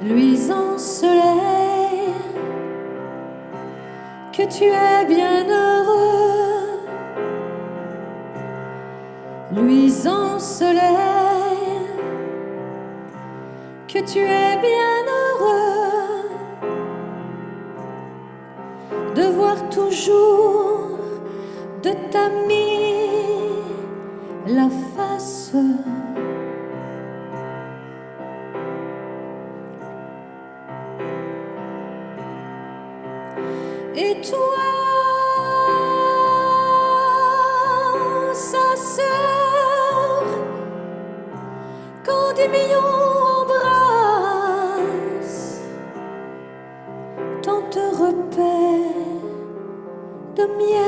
luisant soleil, que tu es bien heureux, luisant soleil, que tu es bien heureux de voir toujours de t'amis la face. Et toi, sa sœur, quand des millions embrassent, tant de repères de miel,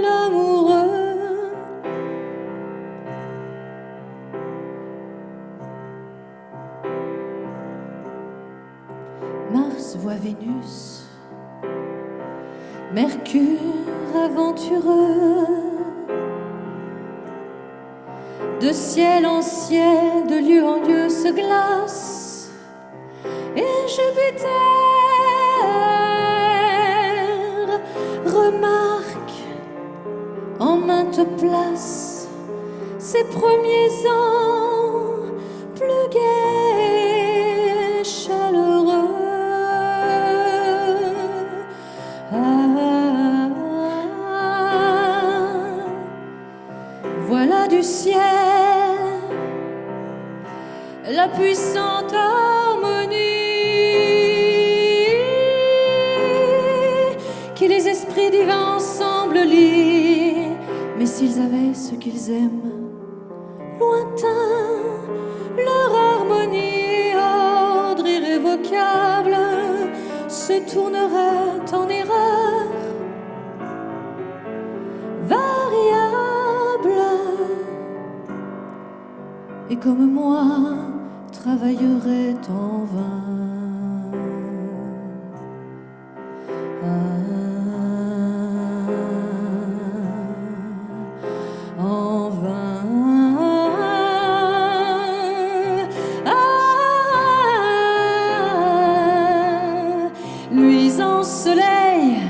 amoureux. Mars voit Vénus, Mercure aventureux, de ciel en ciel, de lieu en lieu se glace, et Jupiter remarque en maintes places ses premiers ans plus gais, chaleureux. Voilà du ciel la puissante harmonie qui les esprits divins ensemble lient. Mais s'ils avaient ce qu'ils aiment, lointain, leur harmonie et ordre irrévocable se tournerait en erreur variable, et comme moi travaillerait en vain. En vain. Luisant soleil,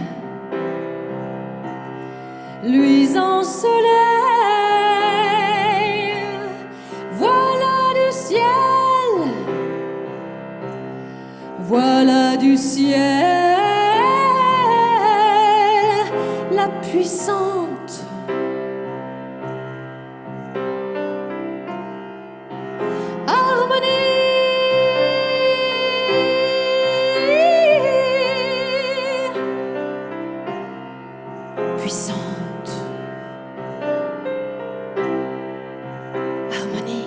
luisant soleil, voilà du ciel, voilà du ciel, la puissante harmonie. Puissante harmonie.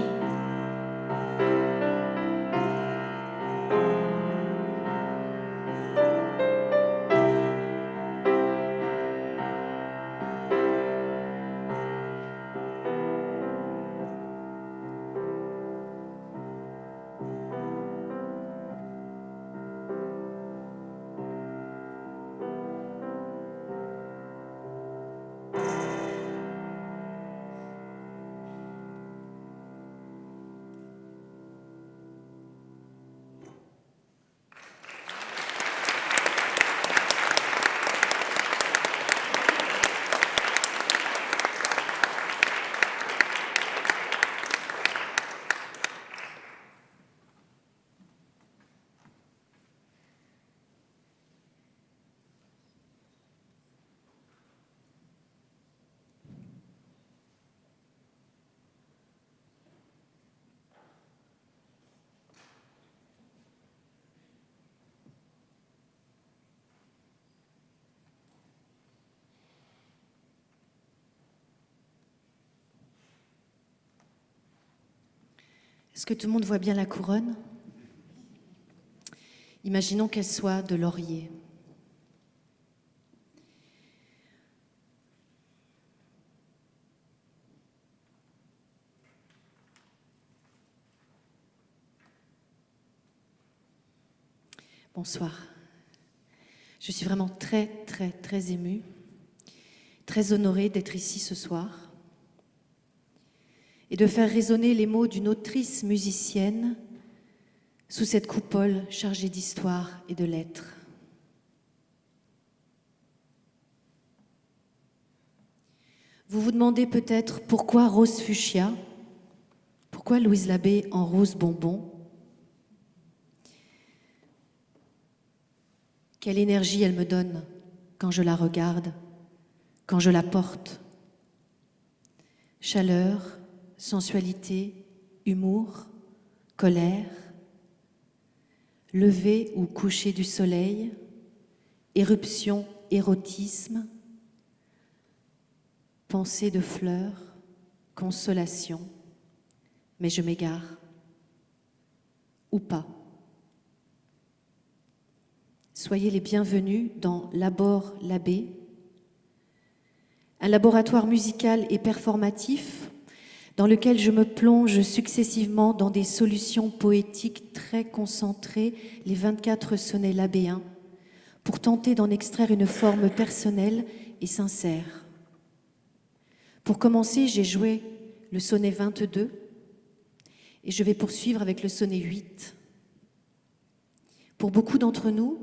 Est-ce que tout le monde voit bien la couronne? Imaginons qu'elle soit de laurier. Bonsoir. Je suis vraiment très, très, très émue, très honorée d'être ici ce soir. et de faire résonner les mots d'une autrice musicienne sous cette coupole chargée d'histoire et de lettres. Vous vous demandez peut-être pourquoi rose fuchsia, pourquoi Louise Labbé en rose bonbon. Quelle énergie elle me donne quand je la regarde, quand je la porte. Chaleur, sensualité, humour, colère, lever ou coucher du soleil, éruption, érotisme, pensée de fleurs, consolation, mais je m'égare, ou pas. Soyez les bienvenus dans Labor Labbé, un laboratoire musical et performatif dans lequel je me plonge successivement dans des solutions poétiques très concentrées, les 24 sonnets labbéens, pour tenter d'en extraire une forme personnelle et sincère. Pour commencer, j'ai joué le sonnet 22 et je vais poursuivre avec le sonnet 8. Pour beaucoup d'entre nous,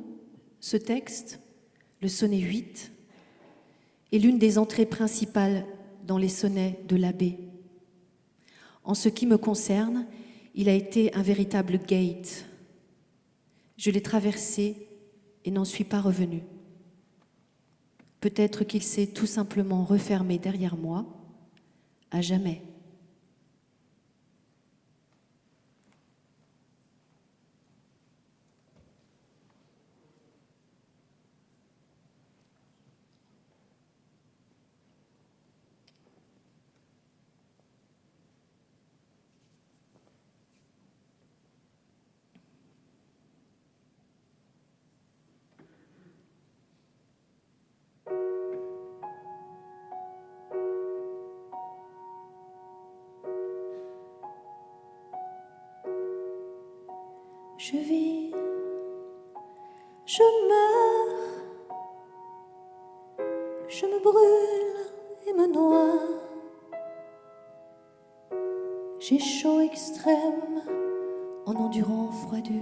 ce texte, le sonnet 8, est l'une des entrées principales dans les sonnets de Labbé. En ce qui me concerne, il a été un véritable gate. Je l'ai traversé et n'en suis pas revenue. Peut-être qu'il s'est tout simplement refermé derrière moi, à jamais. Je vis, je meurs, je me brûle et me noie. J'ai chaud extrême en endurant froidure.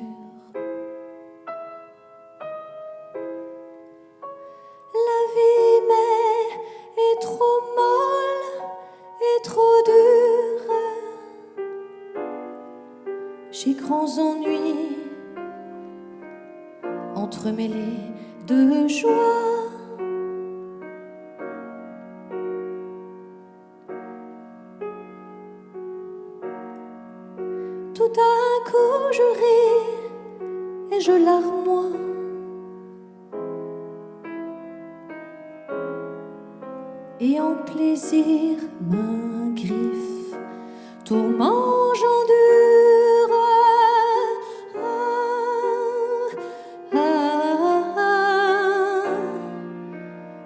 La vie m'est trop molle et trop dure. J'ai grands ennuis entremêlés de joie. Tout à coup je ris et je larmoie. Et en plaisir ma griffe tourment j'endure.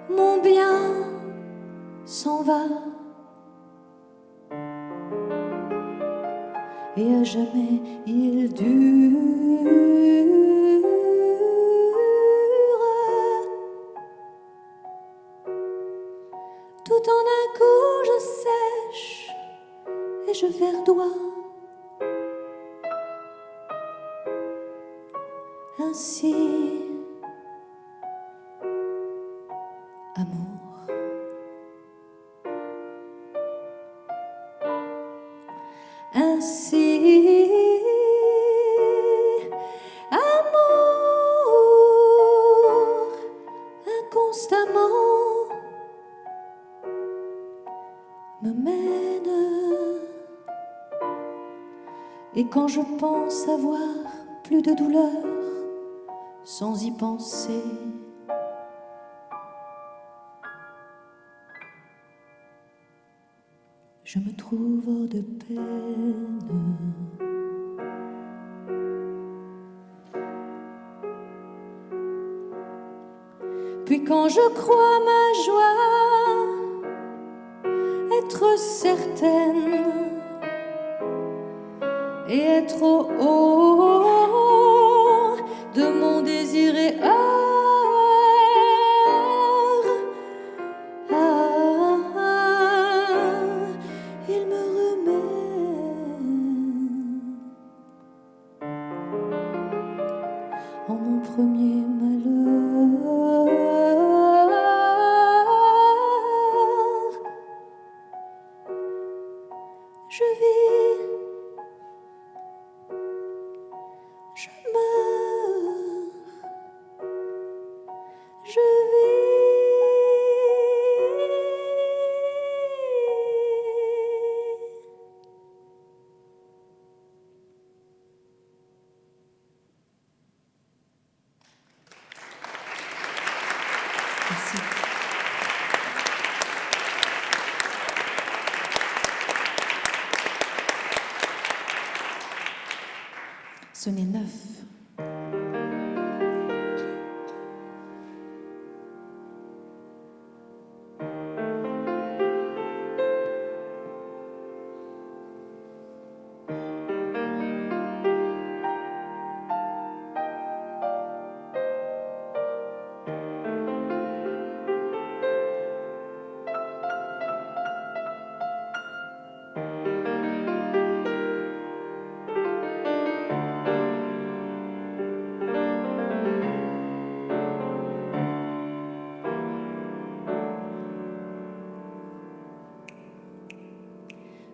Mon bien s'en va et à jamais il dure. Tout en un coup je sèche et je verdoie. Ainsi, amour. Ainsi, amour, inconstamment me mène. Et quand je pense avoir plus de douleur, sans y penser, je me trouve hors de peine. Puis quand je crois ma joie être certaine et être au haut de mon désir et il me remet je vis. Merci. Sonnet 9.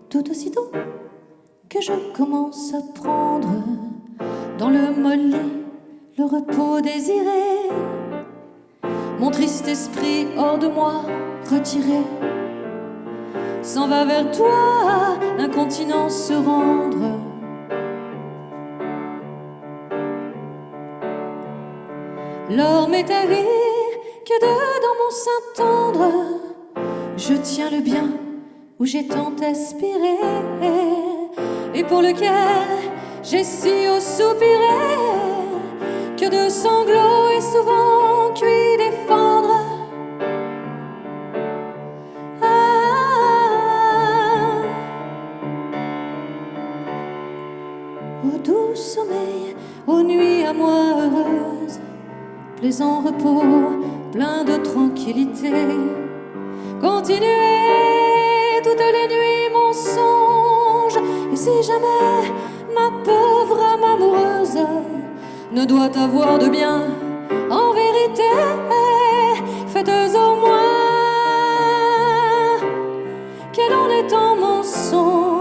Tout aussitôt que je commence à prendre dans le mollet le repos désiré, mon triste esprit hors de moi retiré s'en va vers toi, incontinent se rendre. L'or m'est avis que dedans mon sein tendre je tiens le bien où j'ai tant aspiré et pour lequel j'ai si haut soupiré que de sanglots est souvent cuit défendre. Ah, au doux sommeil, aux nuits à moi heureuses, plaisant repos, plein de tranquillité, continuez toutes les nuits mon songe. Et si jamais ma pauvre âme amoureuse ne doit avoir de bien en vérité, faites au moins qu'elle en est en mon songe.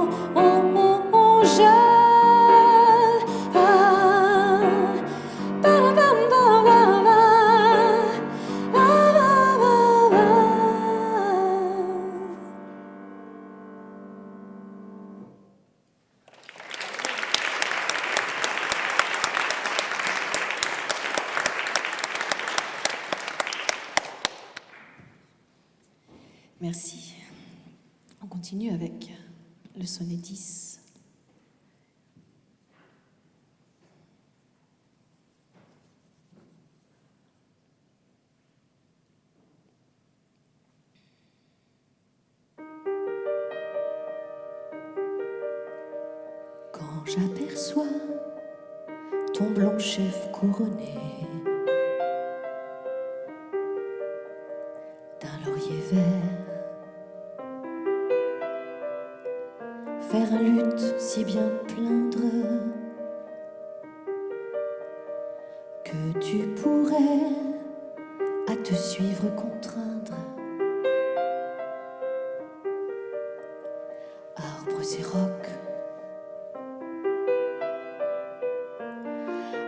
Merci. On continue avec le sonnet 10. Quand j'aperçois ton blond chef couronné d'un laurier vert, faire un luth si bien plaindre que tu pourrais à te suivre contraindre. Arbres et rocs,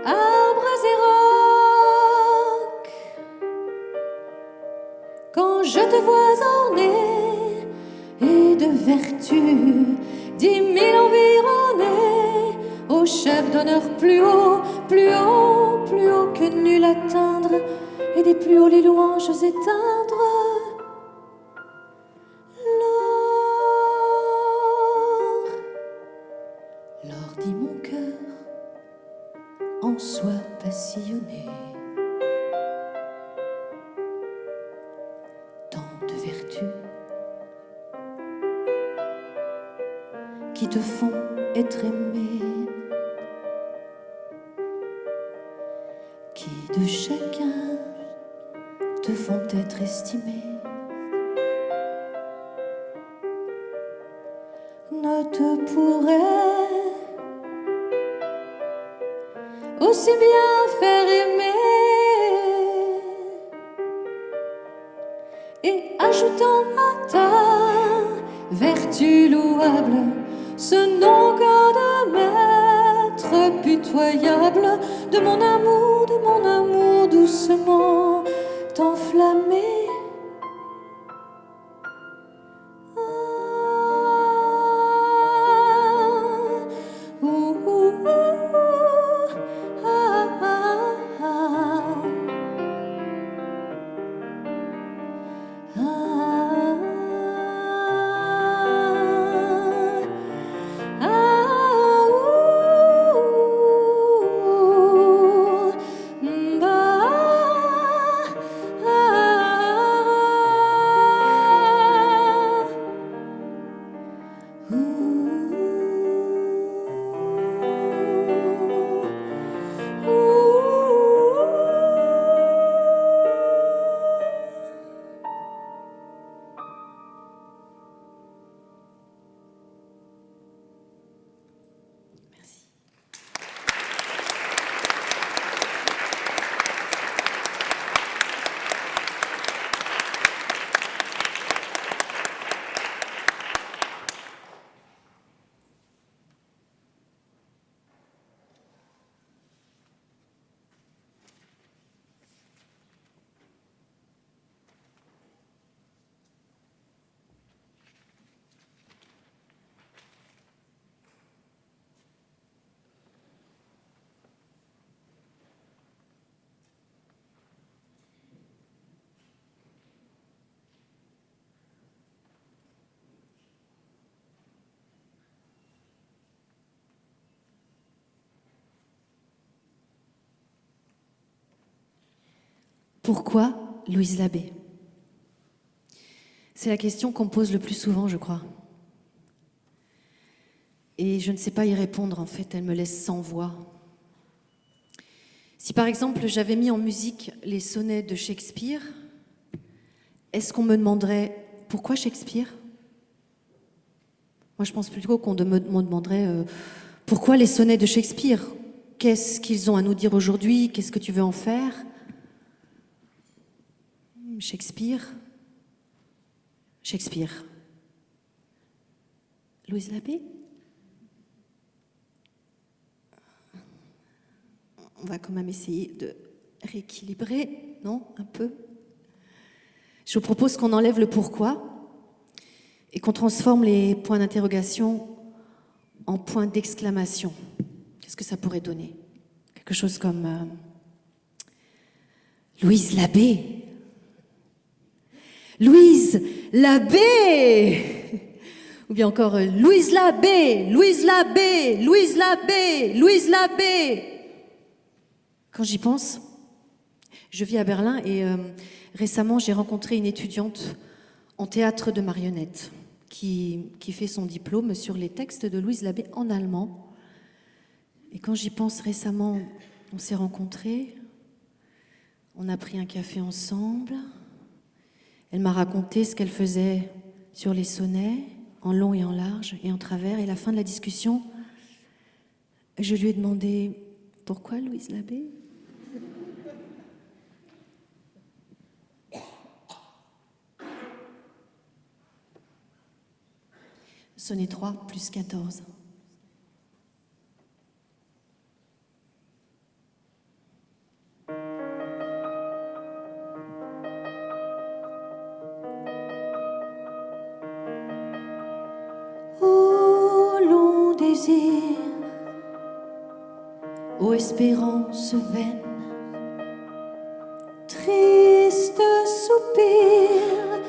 arbres et rocs, quand je te vois orné et de vertu 10 000 environnés, au chef d'honneur plus haut, plus haut, plus haut que nul atteindre, et des plus hauts les louanges éteindre. L'or dit mon cœur, en soi passionné, tant de vertus qui te font être aimé, qui de chacun te font être estimé, ne te pourrait aussi bien faire aimer, et ajoutant à ta vertu louable ce nom qu'un de maître pitoyable de mon amour doucement t'enflammer. Pourquoi Louise Labbé? C'est la question qu'on me pose le plus souvent, je crois. Et je ne sais pas y répondre, en fait, elle me laisse sans voix. Si par exemple j'avais mis en musique les sonnets de Shakespeare, est-ce qu'on me demanderait pourquoi Shakespeare? Moi je pense plutôt qu'on me demanderait pourquoi les sonnets de Shakespeare? Qu'est-ce qu'ils ont à nous dire aujourd'hui? Qu'est-ce que tu veux en faire? Shakespeare. Louise Labbé? On va quand même essayer de rééquilibrer, non? Un peu. Je vous propose qu'on enlève le pourquoi et qu'on transforme les points d'interrogation en points d'exclamation. Qu'est-ce que ça pourrait donner? Quelque chose comme Louise Labbé. Louise Labbé! Ou bien encore Louise Labbé, Louise Labbé, Louise Labbé, Louise Labbé. Quand j'y pense, je vis à Berlin et récemment j'ai rencontré une étudiante en théâtre de marionnettes qui fait son diplôme sur les textes de Louise Labbé en allemand. Et quand j'y pense récemment, on s'est rencontrés, on a pris un café ensemble. Elle m'a raconté ce qu'elle faisait sur les sonnets, en long et en large et en travers. Et à la fin de la discussion, je lui ai demandé « Pourquoi Louise Labbé ?» Sonnet 3 plus 14. Ô espérance vaine, triste soupir,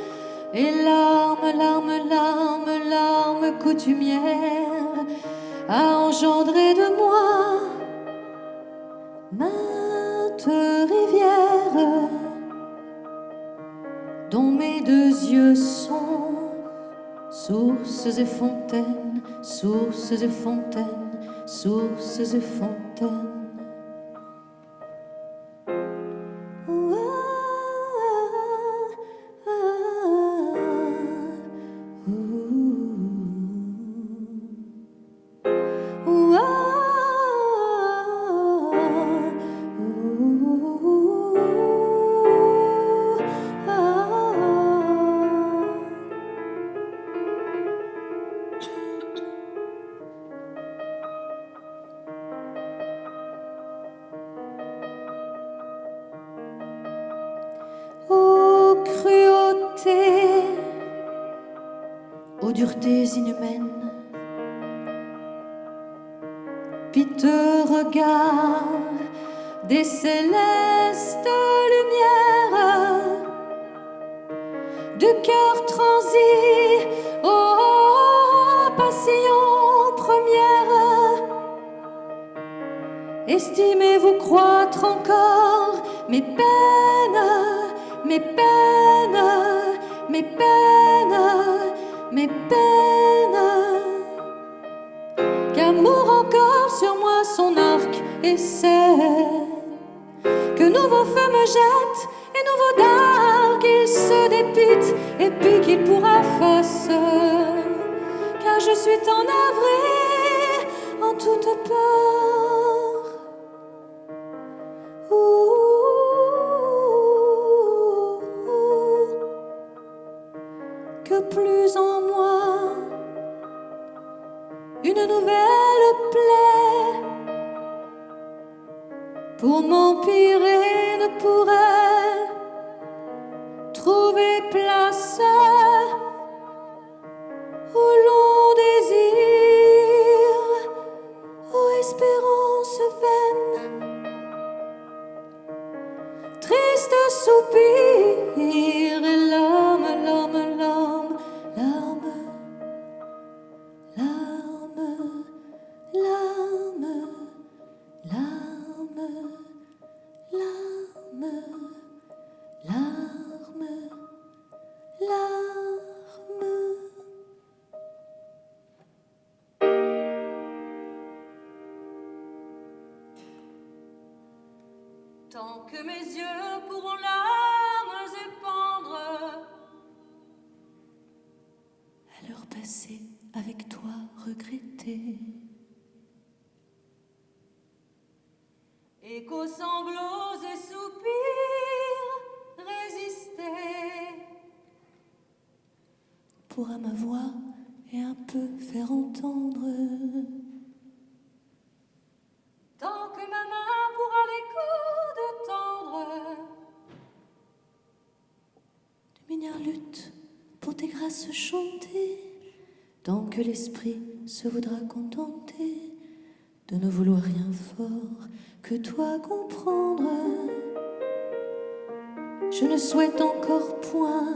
et larmes, larmes, larmes, larmes coutumières a engendré de moi maintes rivières dont mes deux yeux sont sources et fontaines, sources et fontaines, sources et fontaines. cruautés, aux duretés inhumaines, piteux regard des célestes lumières, de cœur transi aux passions premières. Estimez-vous croître encore mes peines, mes peines, mes peines, mes peines, qu'amour encore sur moi son arc essaie, que nouveau feu me jette et nouveau dard qu'il se dépite et puis qu'il pourra face, car je suis tant navrée en toute peur. Que plus en moi une nouvelle plaie pour m'empirer ne pourrait trouver place au long désir, aux espérances vaines. Triste soupir et larme, larme, larme, larme, larme, larme, larme, larme, larme, larme. Tant que mes yeux pourront larmes épandre à l'heure passée avec toi regretter, et qu'aux sanglots et soupirs résister, pourra ma voix et un peu faire entendre. Tant que ma main pourra l'écho de tendre, de mineur lutte pour tes grâces chanter, tant que l'esprit se voudra contenter de ne vouloir rien fort que toi comprendre. Je ne souhaite encore point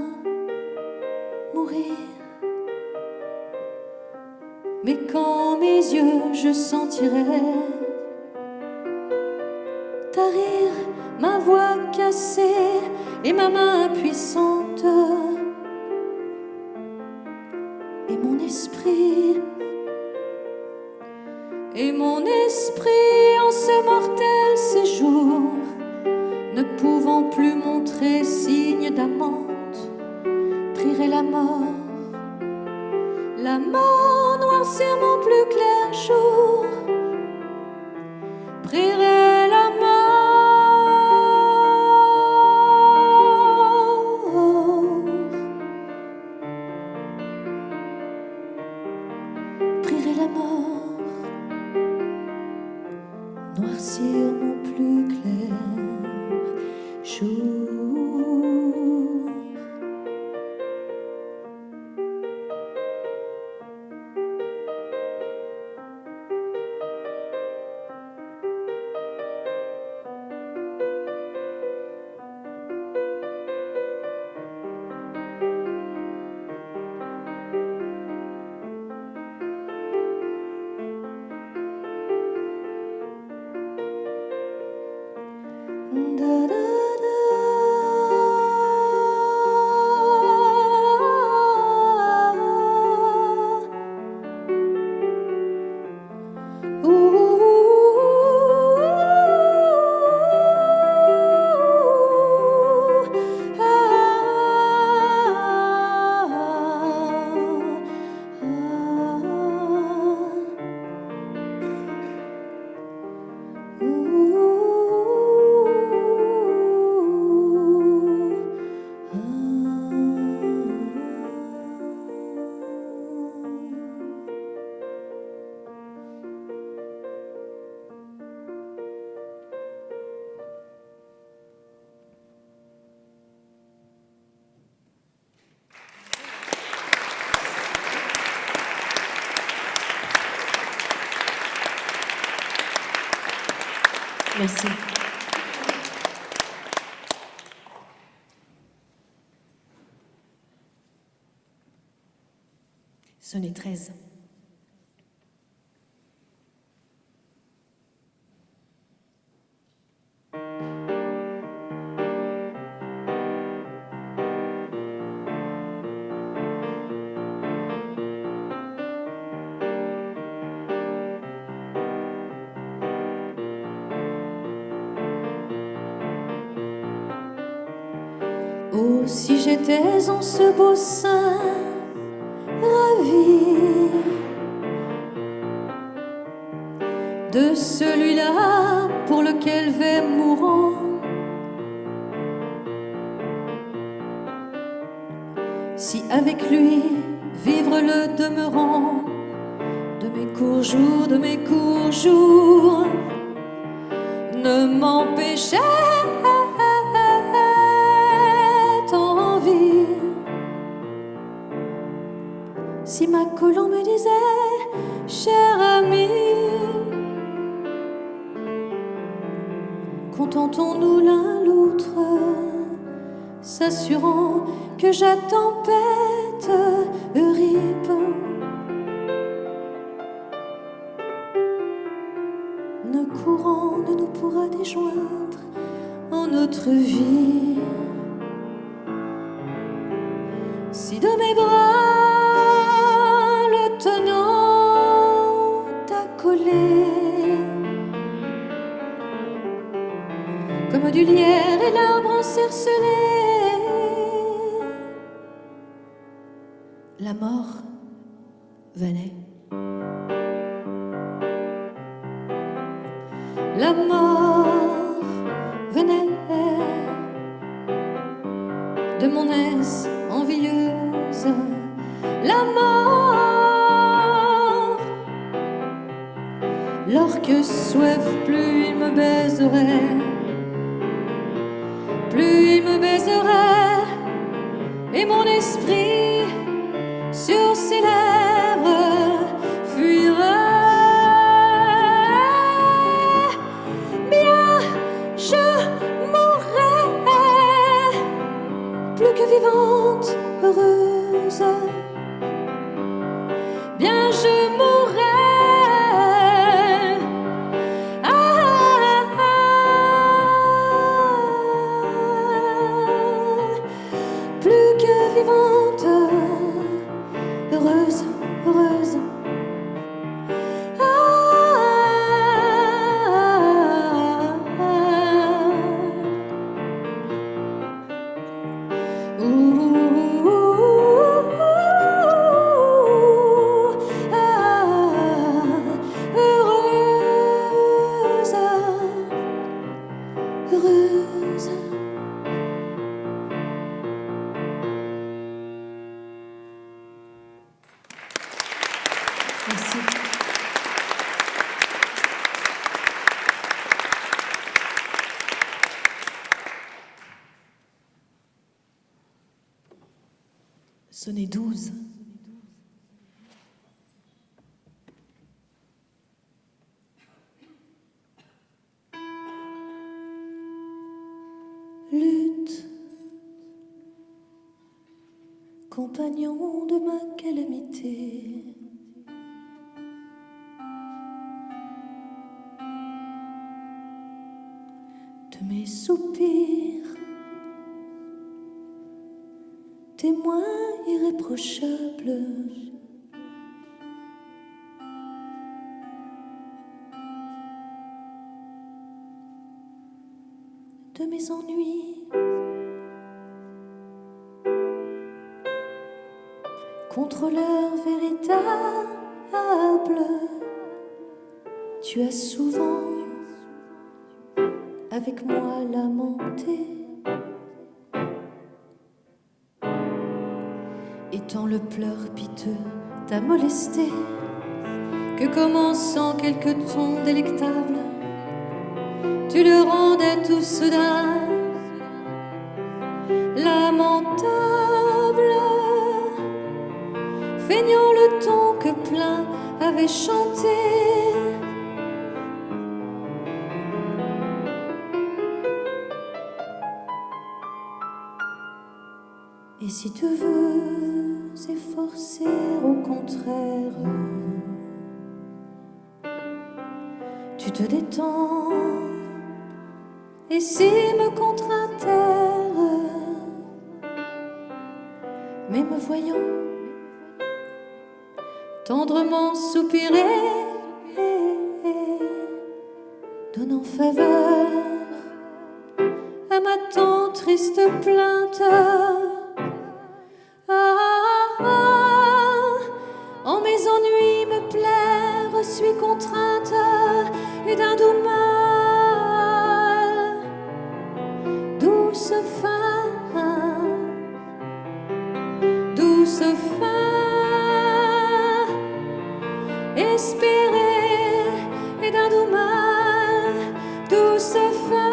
mourir, mais quand mes yeux je sentirai tarir ma voix cassée et ma main impuissante, et mon esprit en ce mortel séjour, ne pouvant plus montrer signe d'amante, prierai la mort noircir mon plus clair jour, prierai la mort, prierai la mort, noircir mon plus clair jour. Merci. Sonnet 13. Oh, si j'étais en ce beau sein ravi de celui-là pour lequel vais mourant, si avec lui vivre le demeurant de mes courts jours ne m'empêchait envie. Si ma colombe me disait, cher ami, contentons-nous l'un l'autre, s'assurant que ja tempête Eurype ne courant ne nous pourra déjoindre en notre vie. Si de mes bras le tenant accolé comme du lierre et l'arbre encercelé, La mort venait. la mort venait de mon aise envieuse, la mort, lorsque soif plus il me baiserait, plus il me baiserait, et mon esprit sur ses lèvres fuirait. Bien, je mourrais, plus que vivante, heureuse. Bien, je mourrais, plus que vivante, heureuse, heureuse. Heureuse, heureuse. Merci. Sonnet 12. Lutte, compagnon de ma calamité, de mes soupirs, témoin irréprochable, de mes ennuis, contrôleur véritable, tu as souvent avec moi lamenté. Et tant le pleur piteux t'a molesté, que commençant quelques tons délectables, tu le rendais tout soudain lamentable, feignant le ton que plein avait chanté. Et si tu veux efforcer au contraire, tu te détends. Et si me contre un terre, mais me voyant tendrement soupirer, donnant faveur à ma tant triste plainte, en mes ennuis me plaire, suis contrainte et d'un doux mal, douce fin, douce fin, espérer et d'un doux mal, douce fin,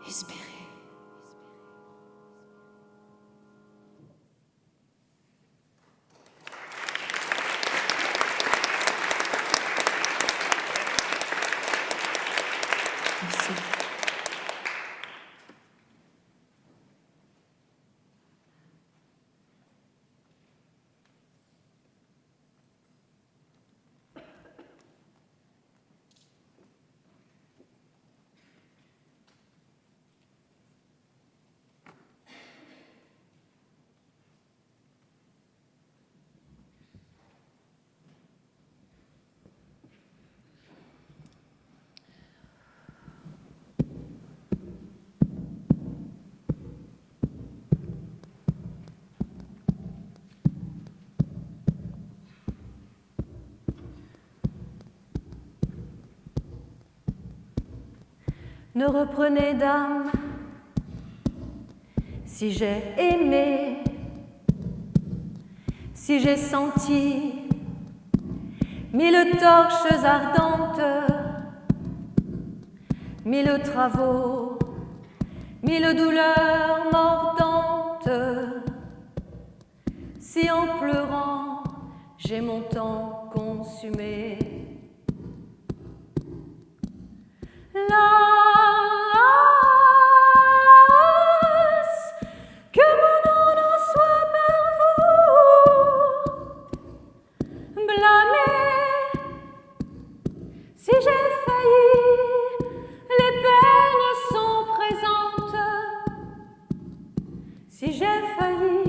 espérer. Merci. Ne reprenez, dame, si j'ai aimé, si j'ai senti 1000 torches ardentes, 1000 travaux, 1000 douleurs mordantes, si en pleurant j'ai mon temps consumé. Que mon nom n'en soit par vous blâmé. Si j'ai failli, les peines sont présentes. Si j'ai failli,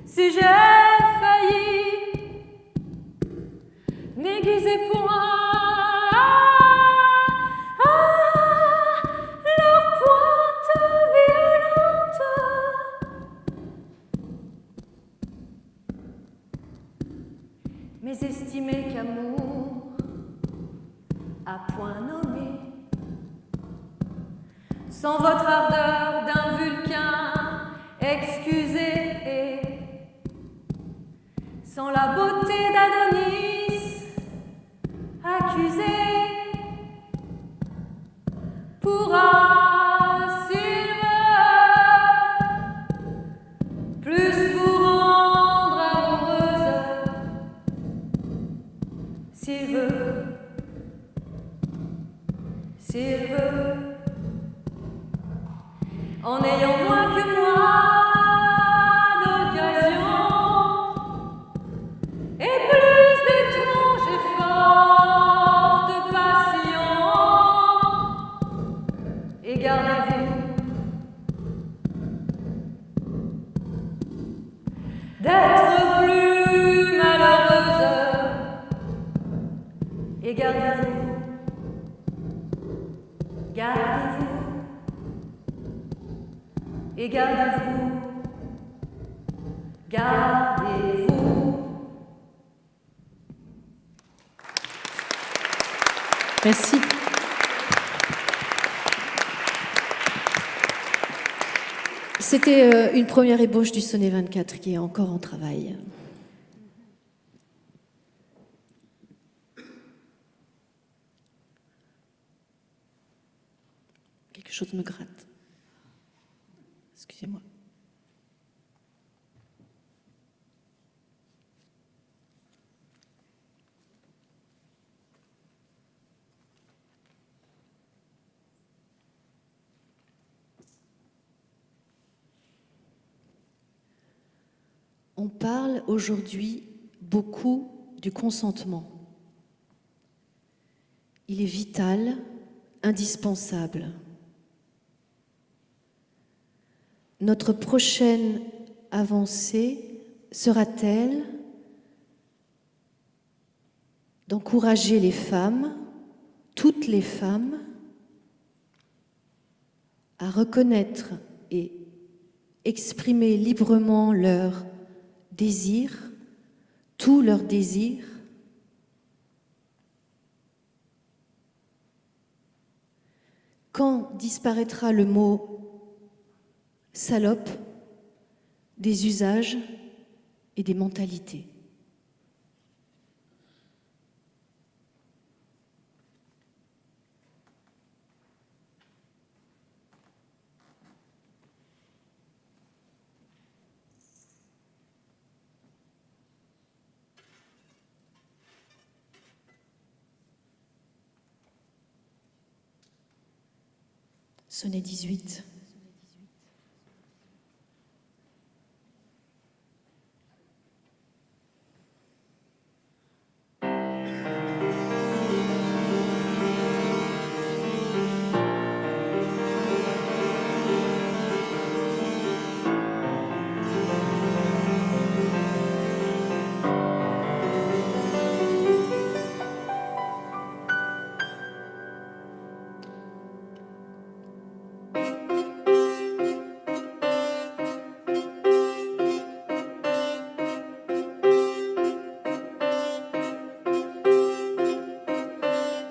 si j'ai failli, n'aiguisez point leur pointe violente. Mais estimez qu'amour à point nommé, sans votre ardeur d'un Vulcain excusé, sans la beauté d'Adonis accusé, pourra, s'il veut, plus vous rendre amoureuse, s'il veut, s'il veut, en ayant moins que moi d'occasion et plus d'étranges et fortes passions. Et gardez-vous d'être plus malheureuse. Et gardez-vous, gardez-vous, et gardez-vous, gardez-vous. Merci. C'était une première ébauche du Sonnet 24 qui est encore en travail. Quelque chose me gratte. Excusez-moi. On parle aujourd'hui beaucoup du consentement. Il est vital, indispensable. Notre prochaine avancée sera-t-elle d'encourager les femmes, toutes les femmes, à reconnaître et exprimer librement leurs désirs, tous leurs désirs, quand disparaîtra le mot salope des usages et des mentalités. Sonnet 18.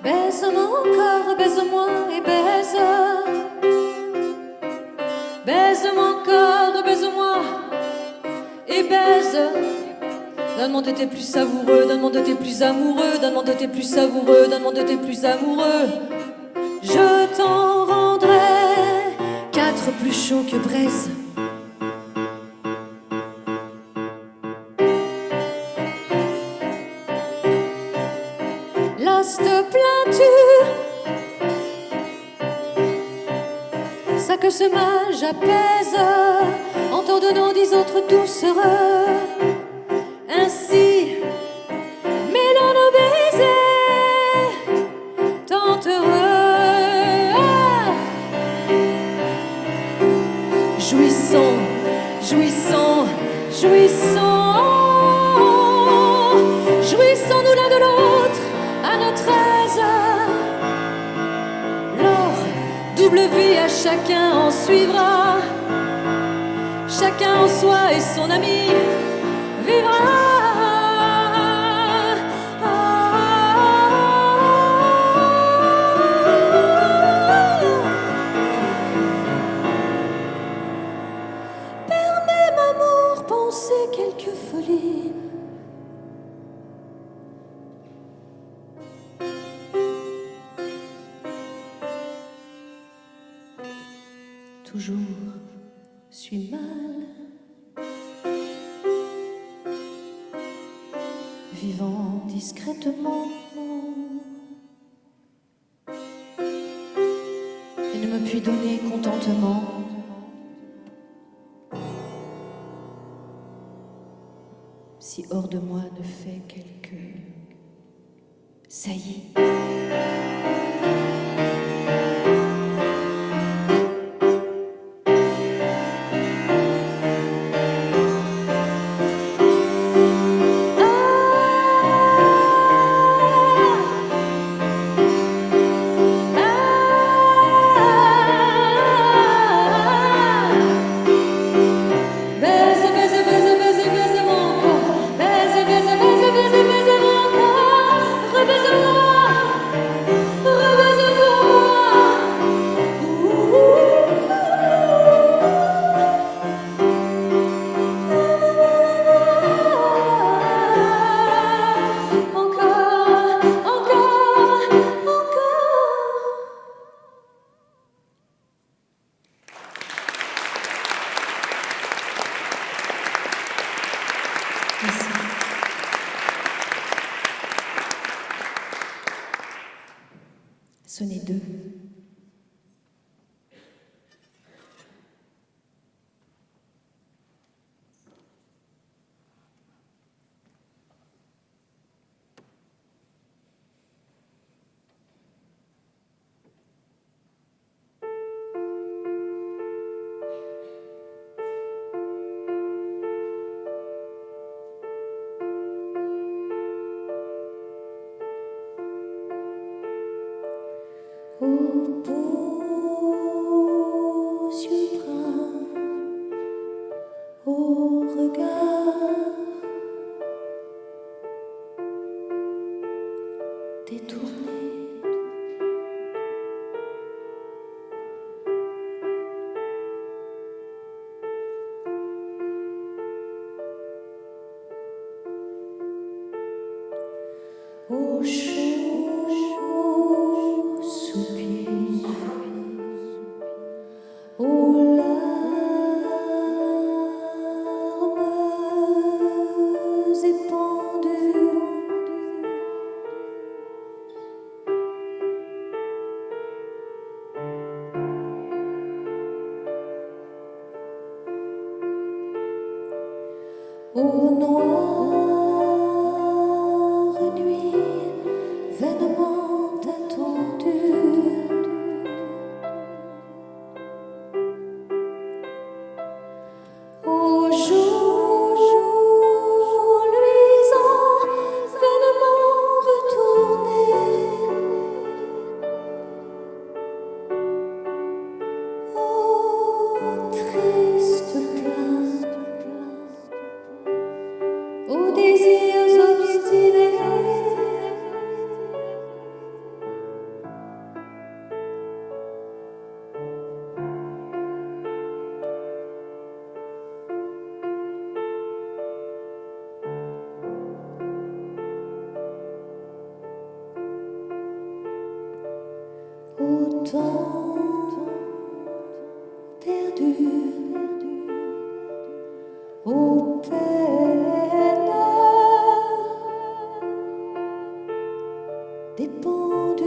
Baise-moi encore, baise-moi et baise. Baise-moi encore, baise-moi et baise. Donne-moi de tes plus savoureux, donne-moi de tes plus amoureux, donne-moi de tes plus savoureux, donne-moi de tes plus amoureux. Je t'en rendrai 4 plus chauds que braise. Laste peinture, ça que ce mage apaise en t'ordonnant 10 autres doucereux. Ainsi, mêlant nos baisers, tant heureux. Jouissons, jouissons, jouissons. Jouissons-nous l'un de l'autre à notre aise. L'or, double vie à chacun en suivra. Chacun en soi et son ami vivra. Permets, m'amour, penser quelques folies. Toujours suis mal, vivant discrètement, et ne me puis donner contentement. Si hors de moi ne fait quelque saillie. Merci. Sonnet 2. aux beaux yeux bruns, au regard détourné. Au chaud soupir, aux larmes épandues, aux noires nuits vainement attendues, aux jours luisants vainement retournés, aux tristes plaintes, aux désirs obstinés, au temps perdu, aux peines dépendues,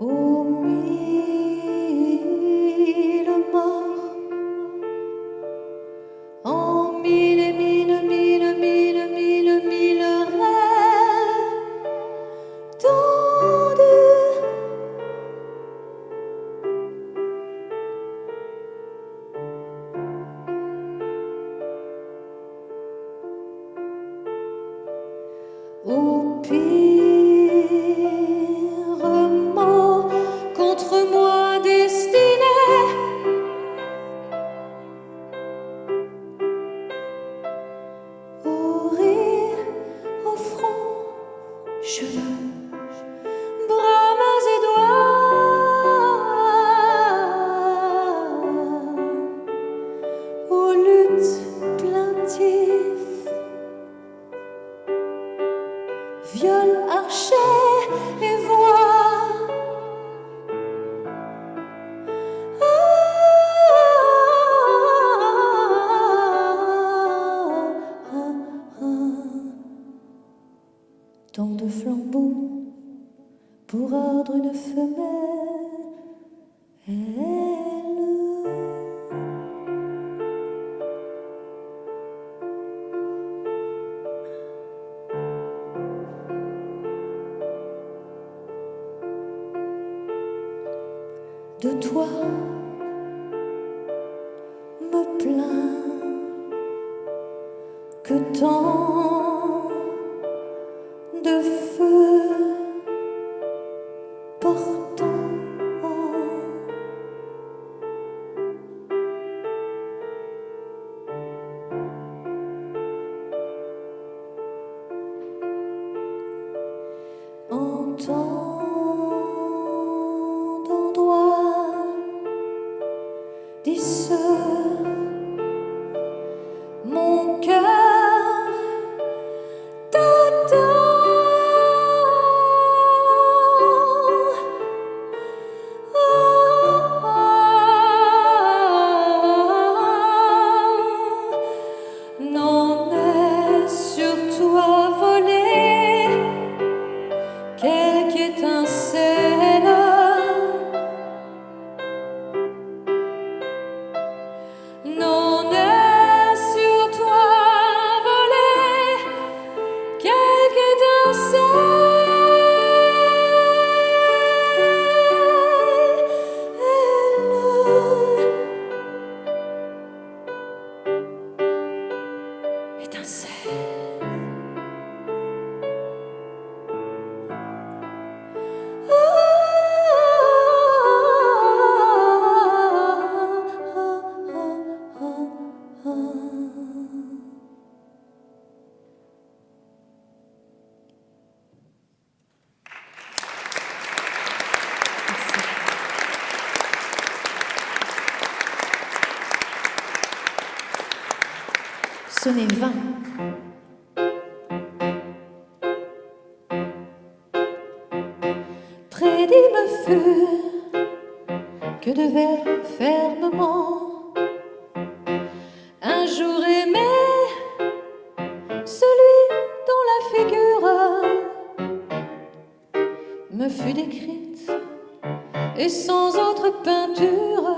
aux mille morts, en mille et mille, mille, mille, mille, mille rêves tendus, au pire mot contre moi destiné, au rire, au front, cheveux, bras, mains et doigts, aux luttes plaintives, viol, archet et voix. Tant de flambeaux pour ardre une femelle. De toi me plains que tant de feu portant en tant d'endroits disseux, mon cœur Sonnet 20. Prédit me fut que de vers fermement un jour aimé celui dont la figure me fut décrite et sans autre peinture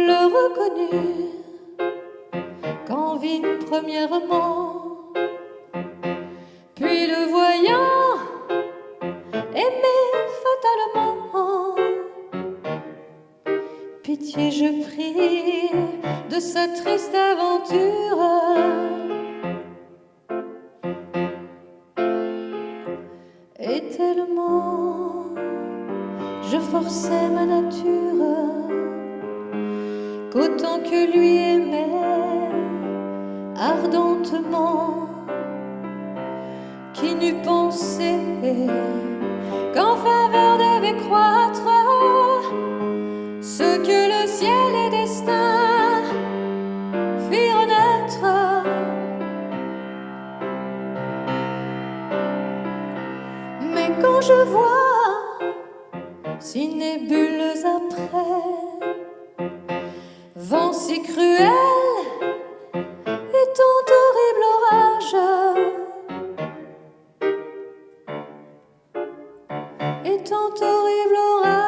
le reconnut qu'en vit premièrement. Puis le voyant aimer fatalement, pitié je pris de sa triste aventure. Et tellement je forçais ma nature qu'autant que lui aimait ardemment, qui n'eût pensé qu'en faveur devait croître ce que le ciel et destin firent naître. Mais quand je vois si nébuleux après, vent si cruel et tant horrible orage, et tant horrible orage,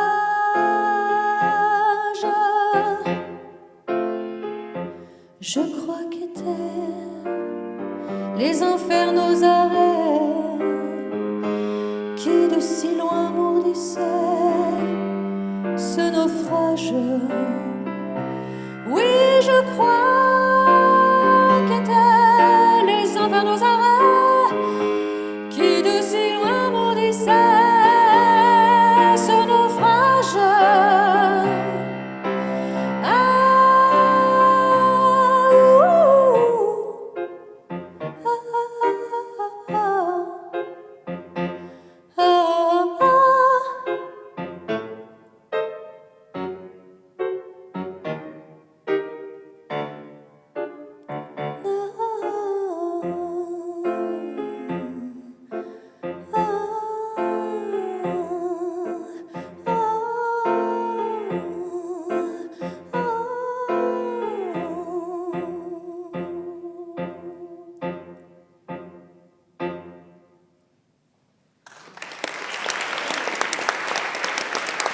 je crois qu'étaient les infernaux arrêts qui de si loin mourdissaient ce naufrage. Oui, je crois qu'étaient les infernaux arrêts qui de si loin maudissaient ce naufrage.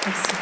Merci.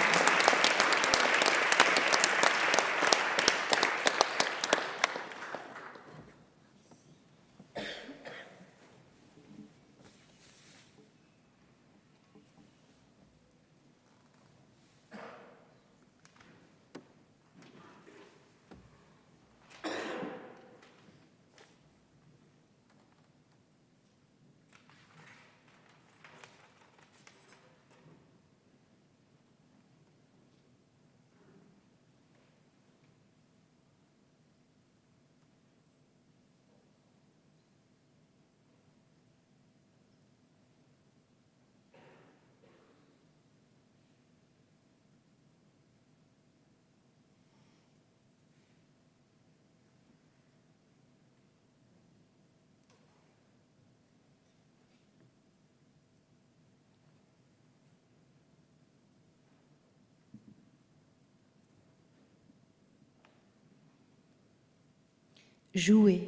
Jouer.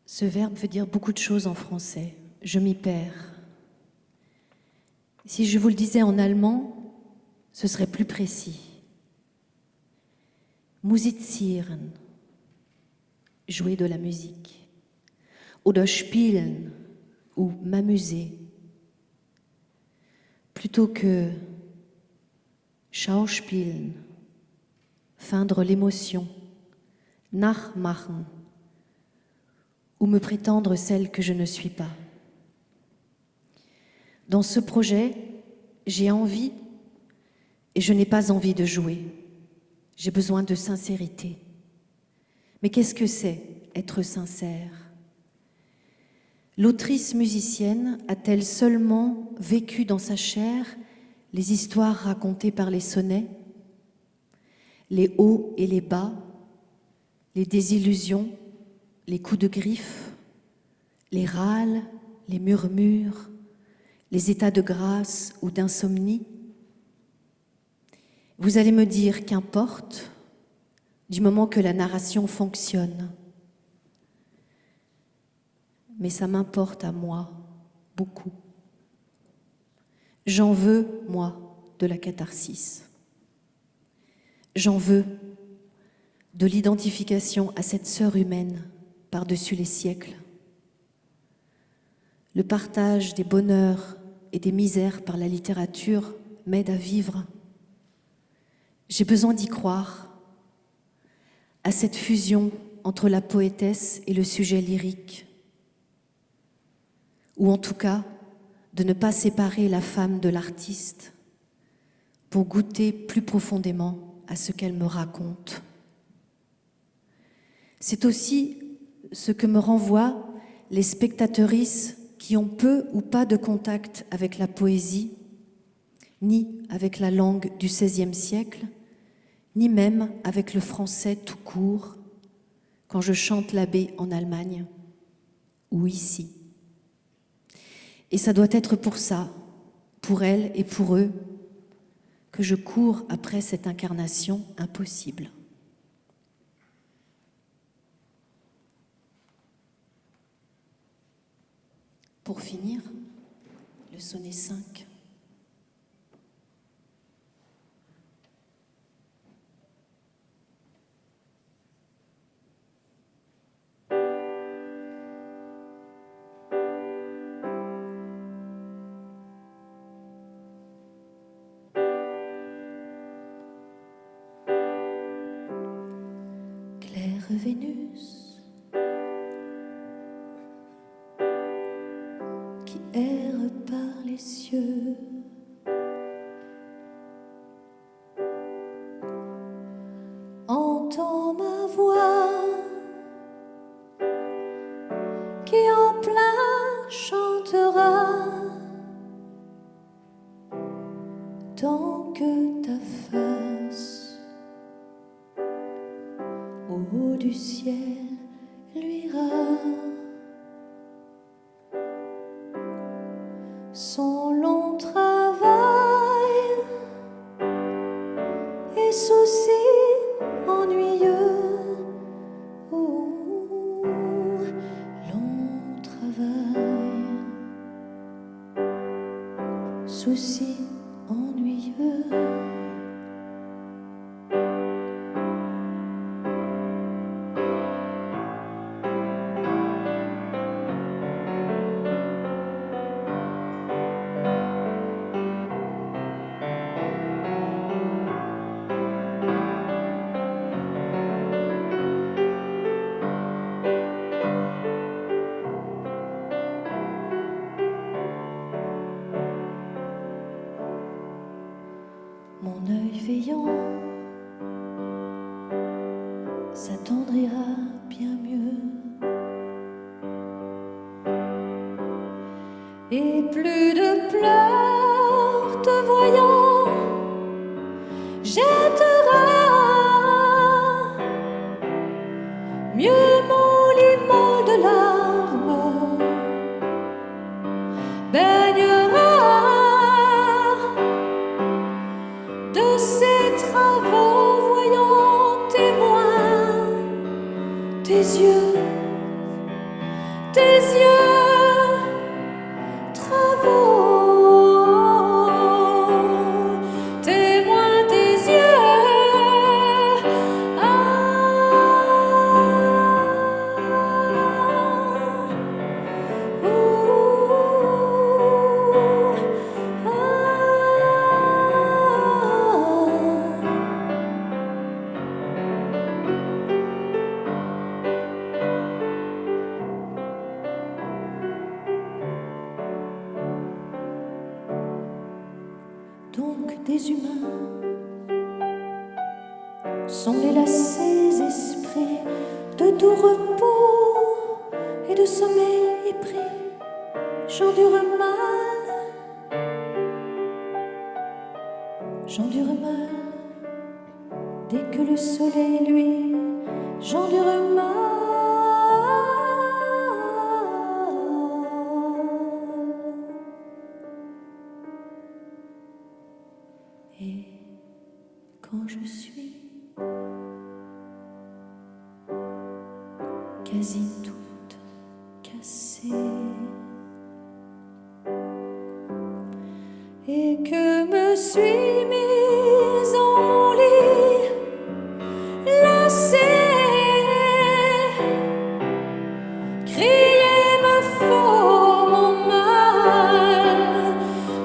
Ce verbe veut dire beaucoup de choses en français. Je m'y perds. Si je vous le disais en allemand, ce serait plus précis. Musizieren, jouer de la musique. Oder spielen, ou m'amuser. Plutôt que Schauspielen, feindre l'émotion, nachmachen, ou me prétendre celle que je ne suis pas. Dans ce projet, j'ai envie et je n'ai pas envie de jouer. J'ai besoin de sincérité. Mais qu'est-ce que c'est être sincère? L'autrice musicienne a-t-elle seulement vécu dans sa chair les histoires racontées par les sonnets, les hauts et les bas, les désillusions, les coups de griffe, les râles, les murmures, les états de grâce ou d'insomnie. Vous allez me dire qu'importe, du moment que la narration fonctionne. Mais ça m'importe à moi, beaucoup. J'en veux, moi, de la catharsis. J'en veux de l'identification à cette sœur humaine par-dessus les siècles. Le partage des bonheurs et des misères par la littérature m'aide à vivre. J'ai besoin d'y croire, à cette fusion entre la poétesse et le sujet lyrique, ou en tout cas de ne pas séparer la femme de l'artiste pour goûter plus profondément à ce qu'elle me raconte. C'est aussi ce que me renvoient les spectatrices qui ont peu ou pas de contact avec la poésie, ni avec la langue du XVIe siècle, ni même avec le français tout court, quand je chante l'abbé en Allemagne ou ici. Et ça doit être pour ça, pour elles et pour eux, que je cours après cette incarnation impossible. Pour finir, le sonnet 5. Claire Vénus, qui erre par les cieux, entends ma voix qui en plein chantera tant que ta face au haut du ciel luira. Son long travail et soucis ennuyeux, oh, long travail, soucis ennuyeux. Mon œil veillant s'attendrira bien mieux, et plus de pleurs te voyant jettera mieux mon lit de larmes, baignera de ses travaux, voyant témoin tes yeux, travaux, témoin tes yeux, Donc des humains sont les lassés esprits de doux repos et de sommeil épris, j'endure mal j'endure mal. Dès que le soleil luit, j'endure mal. Et quand je suis quasi toute cassée et que me suis mise en mon lit lassée, crier me faut mon mal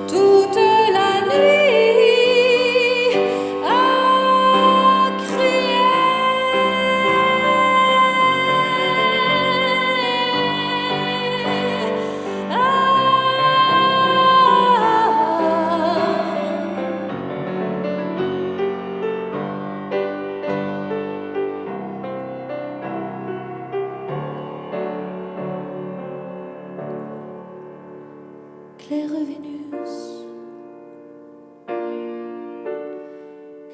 toute la nuit à Claire Vénus,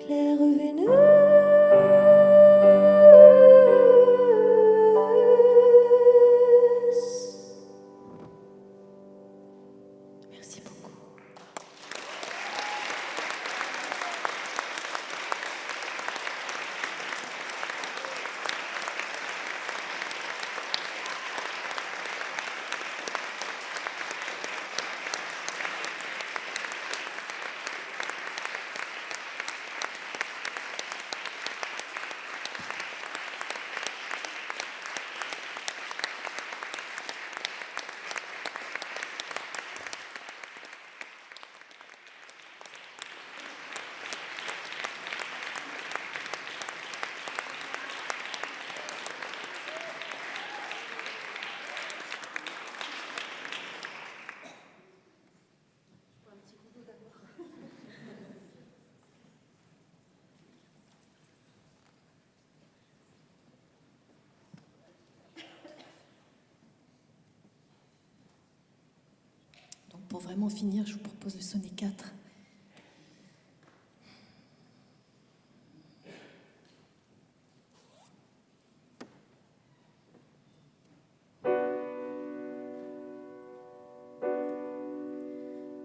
Claire Vénus, merci beaucoup. Donc pour vraiment finir, je vous propose le sonnet 4.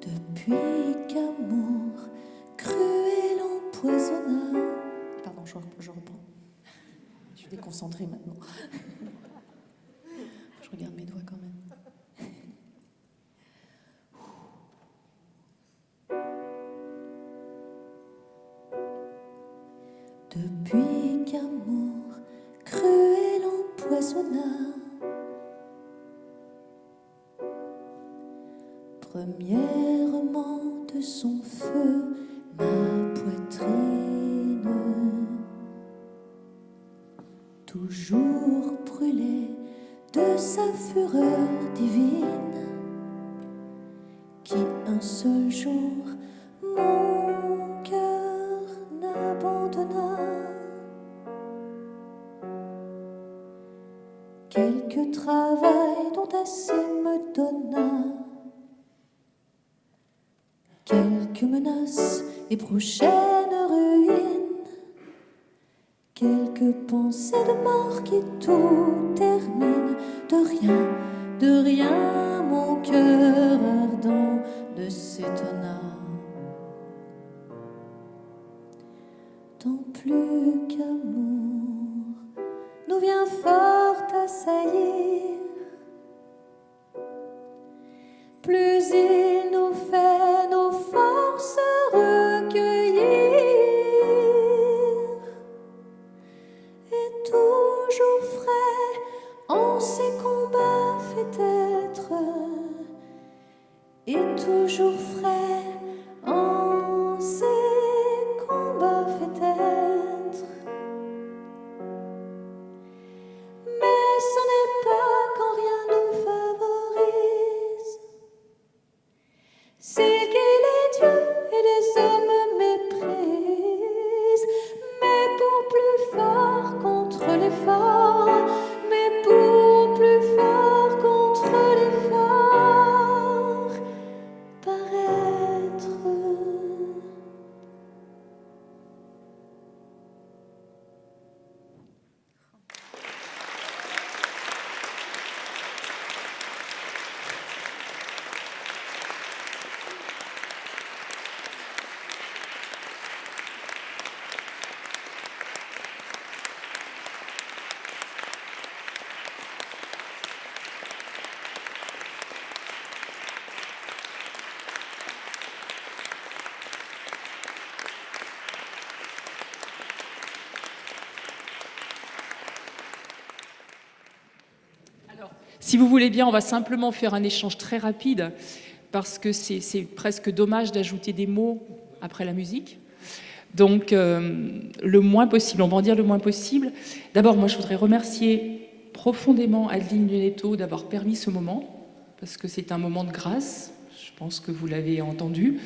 Depuis qu'amour cruel empoisonna. Pardon, je reprends. Je suis déconcentrée maintenant. Je regarde mes doigts quand même. Depuis qu'amour cruel empoisonna. Premièrement de son feu ma poitrine, toujours brûlée de sa fureur divine, qui un seul jour mon cœur n'abandonna. Quelque travail dont assez me donna, quelques menaces et prochaines ruines, quelques pensées de mort qui tout terminent. De rien, mon cœur ardent ne s'étonna. Tant plus qu'amour nous vient fort assaillir, plus il nous fait nos forces recueillir, et toujours frais en ses combats fait être, et toujours frais en ses combats fait être. Mais ce n'est pas quand rien nous favorise, c'est qu'il est Dieu et les hommes méprisent. Mais pour plus fort contre l'effort, mais pour plus fort contre l'effort, paraître Si vous voulez bien, on va simplement faire un échange très rapide, parce que c'est presque dommage d'ajouter des mots après la musique. Donc, le moins possible, on va en dire le moins possible. D'abord, moi, je voudrais remercier profondément Adeline Lunetto d'avoir permis ce moment, parce que c'est un moment de grâce, je pense que vous l'avez entendu.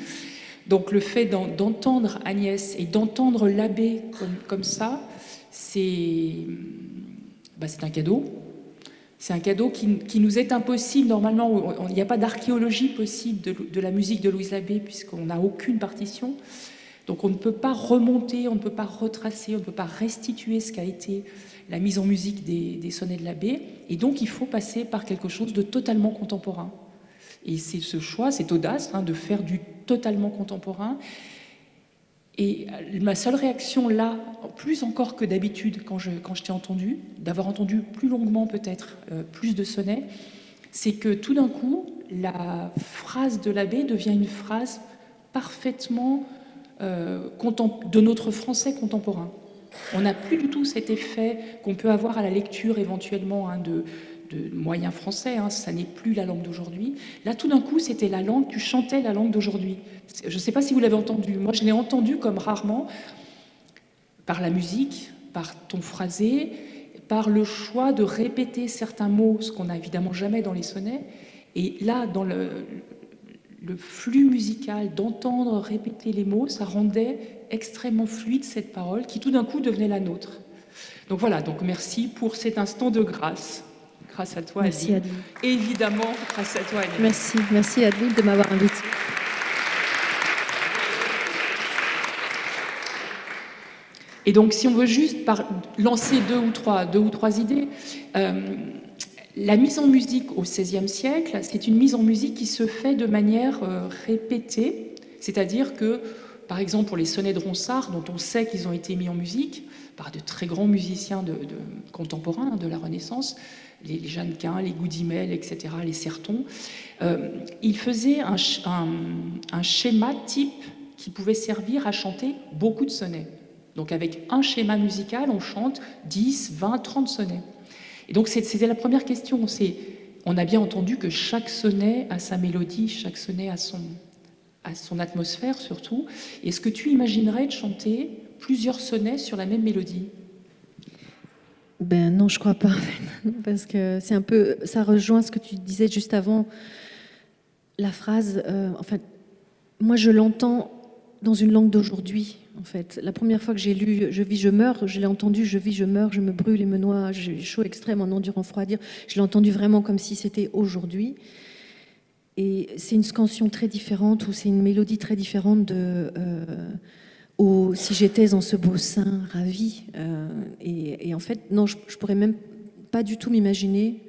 Donc, le fait d'entendre Agnès et d'entendre l'abbé comme ça, c'est un cadeau. C'est un cadeau qui nous est impossible. Normalement, il n'y a pas d'archéologie possible de la musique de Louise Labbé, puisqu'on n'a aucune partition. Donc on ne peut pas remonter, on ne peut pas retracer, on ne peut pas restituer ce qu'a été la mise en musique des sonnets de Labbé. Et donc il faut passer par quelque chose de totalement contemporain. Et c'est ce choix, cette audace de faire du totalement contemporain. Et ma seule réaction là, plus encore que d'habitude quand je t'ai entendu, d'avoir entendu plus longuement peut-être plus de sonnets, c'est que tout d'un coup, la phrase de Labbé devient une phrase parfaitement de notre français contemporain. On n'a plus du tout cet effet qu'on peut avoir à la lecture éventuellement de moyens français, ça n'est plus la langue d'aujourd'hui. Là, tout d'un coup, c'était la langue, tu chantais la langue d'aujourd'hui. Je ne sais pas si vous l'avez entendu. Moi, je l'ai entendu comme rarement, par la musique, par ton phrasé, par le choix de répéter certains mots, ce qu'on n'a évidemment jamais dans les sonnets. Et là, dans le flux musical, d'entendre répéter les mots, ça rendait extrêmement fluide cette parole qui tout d'un coup devenait la nôtre. Donc voilà, donc merci pour cet instant de grâce. Grâce à toi, merci Adeline. Évidemment, grâce à toi, Adeline. Merci Adeline de m'avoir invitée. Et donc, si on veut juste lancer deux ou trois idées, la mise en musique au XVIe siècle, c'est une mise en musique qui se fait de manière répétée, c'est-à-dire que, par exemple, pour les sonnets de Ronsard, dont on sait qu'ils ont été mis en musique par de très grands musiciens contemporains de la Renaissance, les Jeannequin, les Goudimel, etc., les Certons, ils faisaient un schéma type qui pouvait servir à chanter beaucoup de sonnets. Donc avec un schéma musical, on chante 10, 20, 30 sonnets. Et donc c'était la première question. On a bien entendu que chaque sonnet a sa mélodie, chaque sonnet a son atmosphère surtout. Est-ce que tu imaginerais de chanter plusieurs sonnets sur la même mélodie ? Ben non, je crois pas, parce que c'est un peu, ça rejoint ce que tu disais juste avant, la phrase. Moi je l'entends dans une langue d'aujourd'hui. En fait, la première fois que j'ai lu « Je vis, je meurs », je l'ai entendu « Je vis, je meurs, je me brûle et me noie, j'ai chaud extrême, en endurant froidir ». Je l'ai entendu vraiment comme si c'était aujourd'hui. Et c'est une scansion très différente, ou c'est une mélodie très différente de « Si j'étais en ce beau sein ravi ». Et en fait, non, je pourrais même pas du tout m'imaginer.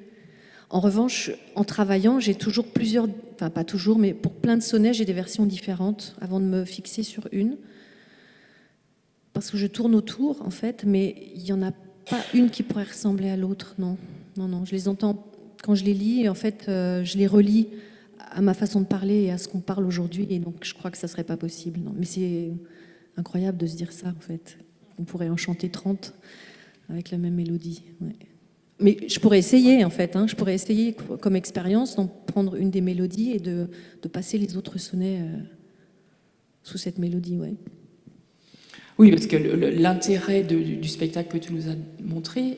En revanche, en travaillant, j'ai toujours plusieurs, enfin pas toujours, mais pour plein de sonnets, j'ai des versions différentes avant de me fixer sur une. Parce que je tourne autour, en fait, mais il n'y en a pas une qui pourrait ressembler à l'autre, non. Je les entends quand je les lis, et en fait, je les relis à ma façon de parler et à ce qu'on parle aujourd'hui, et donc je crois que ça ne serait pas possible, non. Mais c'est incroyable de se dire ça, en fait. On pourrait en chanter 30 avec la même mélodie, ouais. Mais je pourrais essayer, en fait, je pourrais essayer comme expérience d'en prendre une des mélodies et de passer les autres sonnets sous cette mélodie, ouais. Oui, parce que l'intérêt du spectacle que tu nous as montré,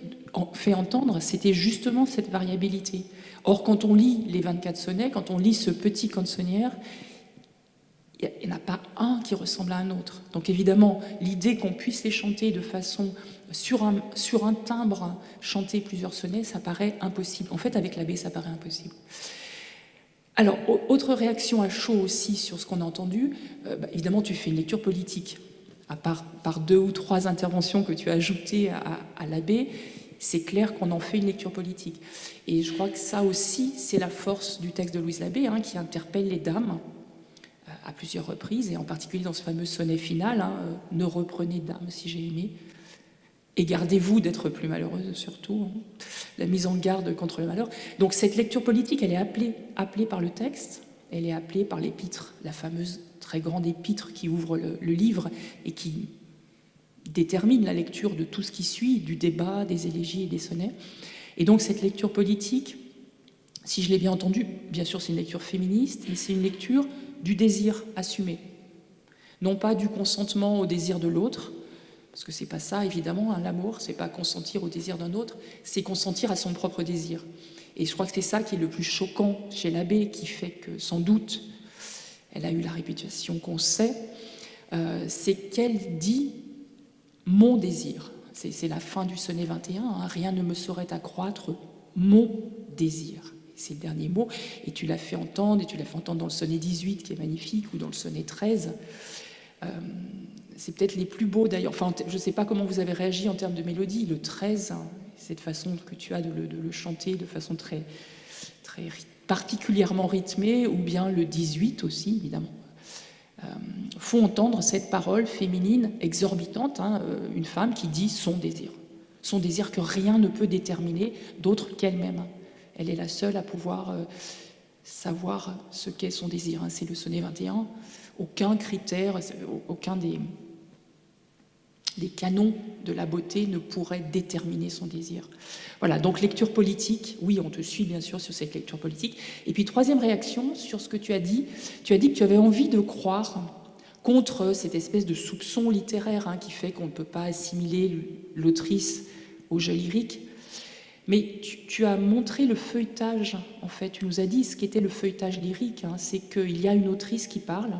fait entendre, c'était justement cette variabilité. Or, quand on lit les 24 sonnets, quand on lit ce petit canzonière, il n'y en a pas un qui ressemble à un autre. Donc évidemment, l'idée qu'on puisse les chanter de façon, sur un timbre, chanter plusieurs sonnets, ça paraît impossible. En fait, avec Labbé, ça paraît impossible. Alors, autre réaction à chaud aussi sur ce qu'on a entendu, évidemment, tu fais une lecture politique. Par 2 ou 3 interventions que tu as ajoutées à Labbé, c'est clair qu'on en fait une lecture politique. Et je crois que ça aussi, c'est la force du texte de Louise Labbé, qui interpelle les dames à plusieurs reprises, et en particulier dans ce fameux sonnet final, ne reprenez dame si j'ai aimé, et gardez-vous d'être plus malheureuse surtout, la mise en garde contre le malheur. Donc cette lecture politique, elle est appelée par le texte, elle est appelée par l'épître, la fameuse très grande épître qui ouvre le livre et qui détermine la lecture de tout ce qui suit, du débat, des élégies et des sonnets. Et donc cette lecture politique, si je l'ai bien entendu, bien sûr c'est une lecture féministe, mais c'est une lecture du désir assumé. Non pas du consentement au désir de l'autre, parce que c'est pas ça évidemment, hein, l'amour, c'est pas consentir au désir d'un autre, c'est consentir à son propre désir. Et je crois que c'est ça qui est le plus choquant chez l'abbé, qui fait que sans doute elle a eu la réputation qu'on sait, c'est qu'elle dit mon désir. C'est la fin du sonnet 21, hein, rien ne me saurait accroître mon désir. C'est le dernier mot, et tu l'as fait entendre dans le sonnet 18 qui est magnifique, ou dans le sonnet 13. C'est peut-être les plus beaux d'ailleurs. Enfin, je ne sais pas comment vous avez réagi en termes de mélodie. Le 13, hein, cette façon que tu as de le chanter de façon très, très particulièrement rythmée, ou bien le 18 aussi, évidemment, font entendre cette parole féminine exorbitante, hein, une femme qui dit son désir que rien ne peut déterminer d'autre qu'elle-même. Elle est la seule à pouvoir savoir ce qu'est son désir. Hein. C'est le sonnet 21. Aucun critère, aucun des canons de la beauté ne pourrait déterminer son désir. Voilà, donc lecture politique, oui, on te suit bien sûr sur cette lecture politique. Et puis troisième réaction sur ce que tu as dit que tu avais envie de croire contre cette espèce de soupçon littéraire, hein, qui fait qu'on ne peut pas assimiler l'autrice au jeu lyrique. Mais tu as montré le feuilletage, en fait, tu nous as dit ce qu'était le feuilletage lyrique, hein, c'est qu'il y a une autrice qui parle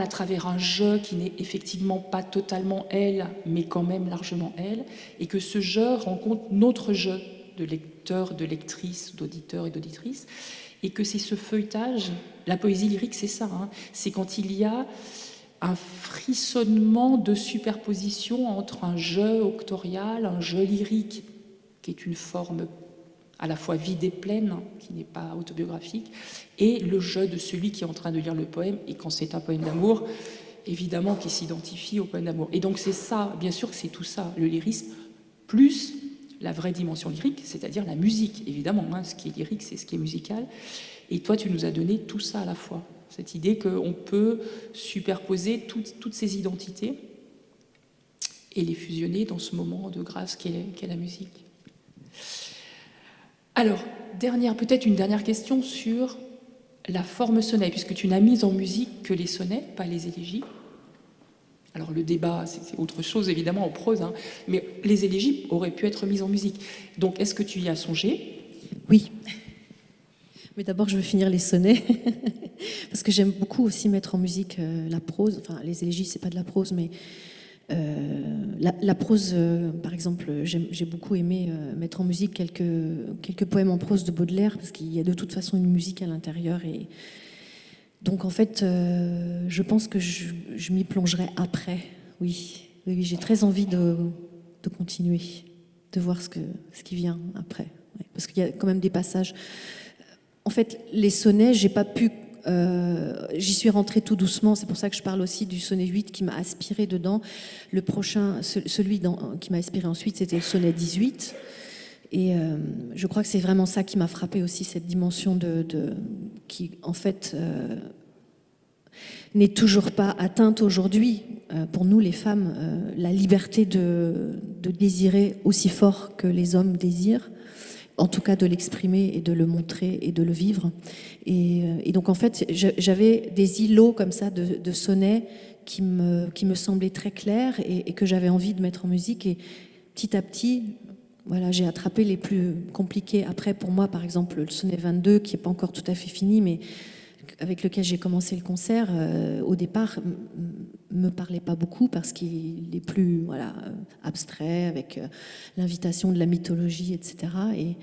à travers un jeu qui n'est effectivement pas totalement elle, mais quand même largement elle, et que ce jeu rencontre notre jeu de lecteurs, de lectrices, d'auditeurs et d'auditrices, et que c'est ce feuilletage, la poésie lyrique, c'est ça, hein, c'est quand il y a un frissonnement de superposition entre un jeu octorial, un jeu lyrique, qui est une forme à la fois vide et pleine, qui n'est pas autobiographique, et le jeu de celui qui est en train de lire le poème, et quand c'est un poème d'amour, évidemment, qui s'identifie au poème d'amour. Et donc c'est ça, bien sûr que c'est tout ça, le lyrisme, plus la vraie dimension lyrique, c'est-à-dire la musique, évidemment, hein, ce qui est lyrique, c'est ce qui est musical. Et toi, tu nous as donné tout ça à la fois, cette idée qu'on peut superposer toutes ces identités et les fusionner dans ce moment de grâce qu'est la musique. Alors, peut-être une dernière question sur la forme sonnet, puisque tu n'as mis en musique que les sonnets, pas les élégies. Alors le débat, c'est autre chose évidemment en prose, hein, mais les élégies auraient pu être mises en musique. Donc est-ce que tu y as songé ? Oui. Mais d'abord, je veux finir les sonnets, parce que j'aime beaucoup aussi mettre en musique la prose. Enfin, les élégies, c'est pas de la prose, mais la prose, par exemple, j'ai beaucoup aimé mettre en musique quelques poèmes en prose de Baudelaire, parce qu'il y a de toute façon une musique à l'intérieur. Et donc, en fait, je pense que je m'y plongerai après. Oui, j'ai très envie de continuer, de voir ce qui vient après. Ouais, parce qu'il y a quand même des passages. En fait, les sonnets, j'ai pas pu. J'y suis rentrée tout doucement, c'est pour ça que je parle aussi du sonnet 8 qui m'a aspiré dedans. Le prochain, celui qui m'a aspiré ensuite, c'était le sonnet 18. Et je crois que c'est vraiment ça qui m'a frappée aussi, cette dimension qui, en fait, n'est toujours pas atteinte aujourd'hui. Pour nous, les femmes, la liberté de désirer aussi fort que les hommes désirent, en tout cas de l'exprimer et de le montrer et de le vivre. Et donc en fait, j'avais des îlots comme ça de sonnets qui me semblaient très clairs et que j'avais envie de mettre en musique. Et petit à petit, voilà, j'ai attrapé les plus compliqués. Après, pour moi, par exemple, le sonnet 22, qui n'est pas encore tout à fait fini, mais avec lequel j'ai commencé le concert, au départ, me parlait pas beaucoup parce qu'il est plus abstrait, avec l'invitation de la mythologie, etc. Et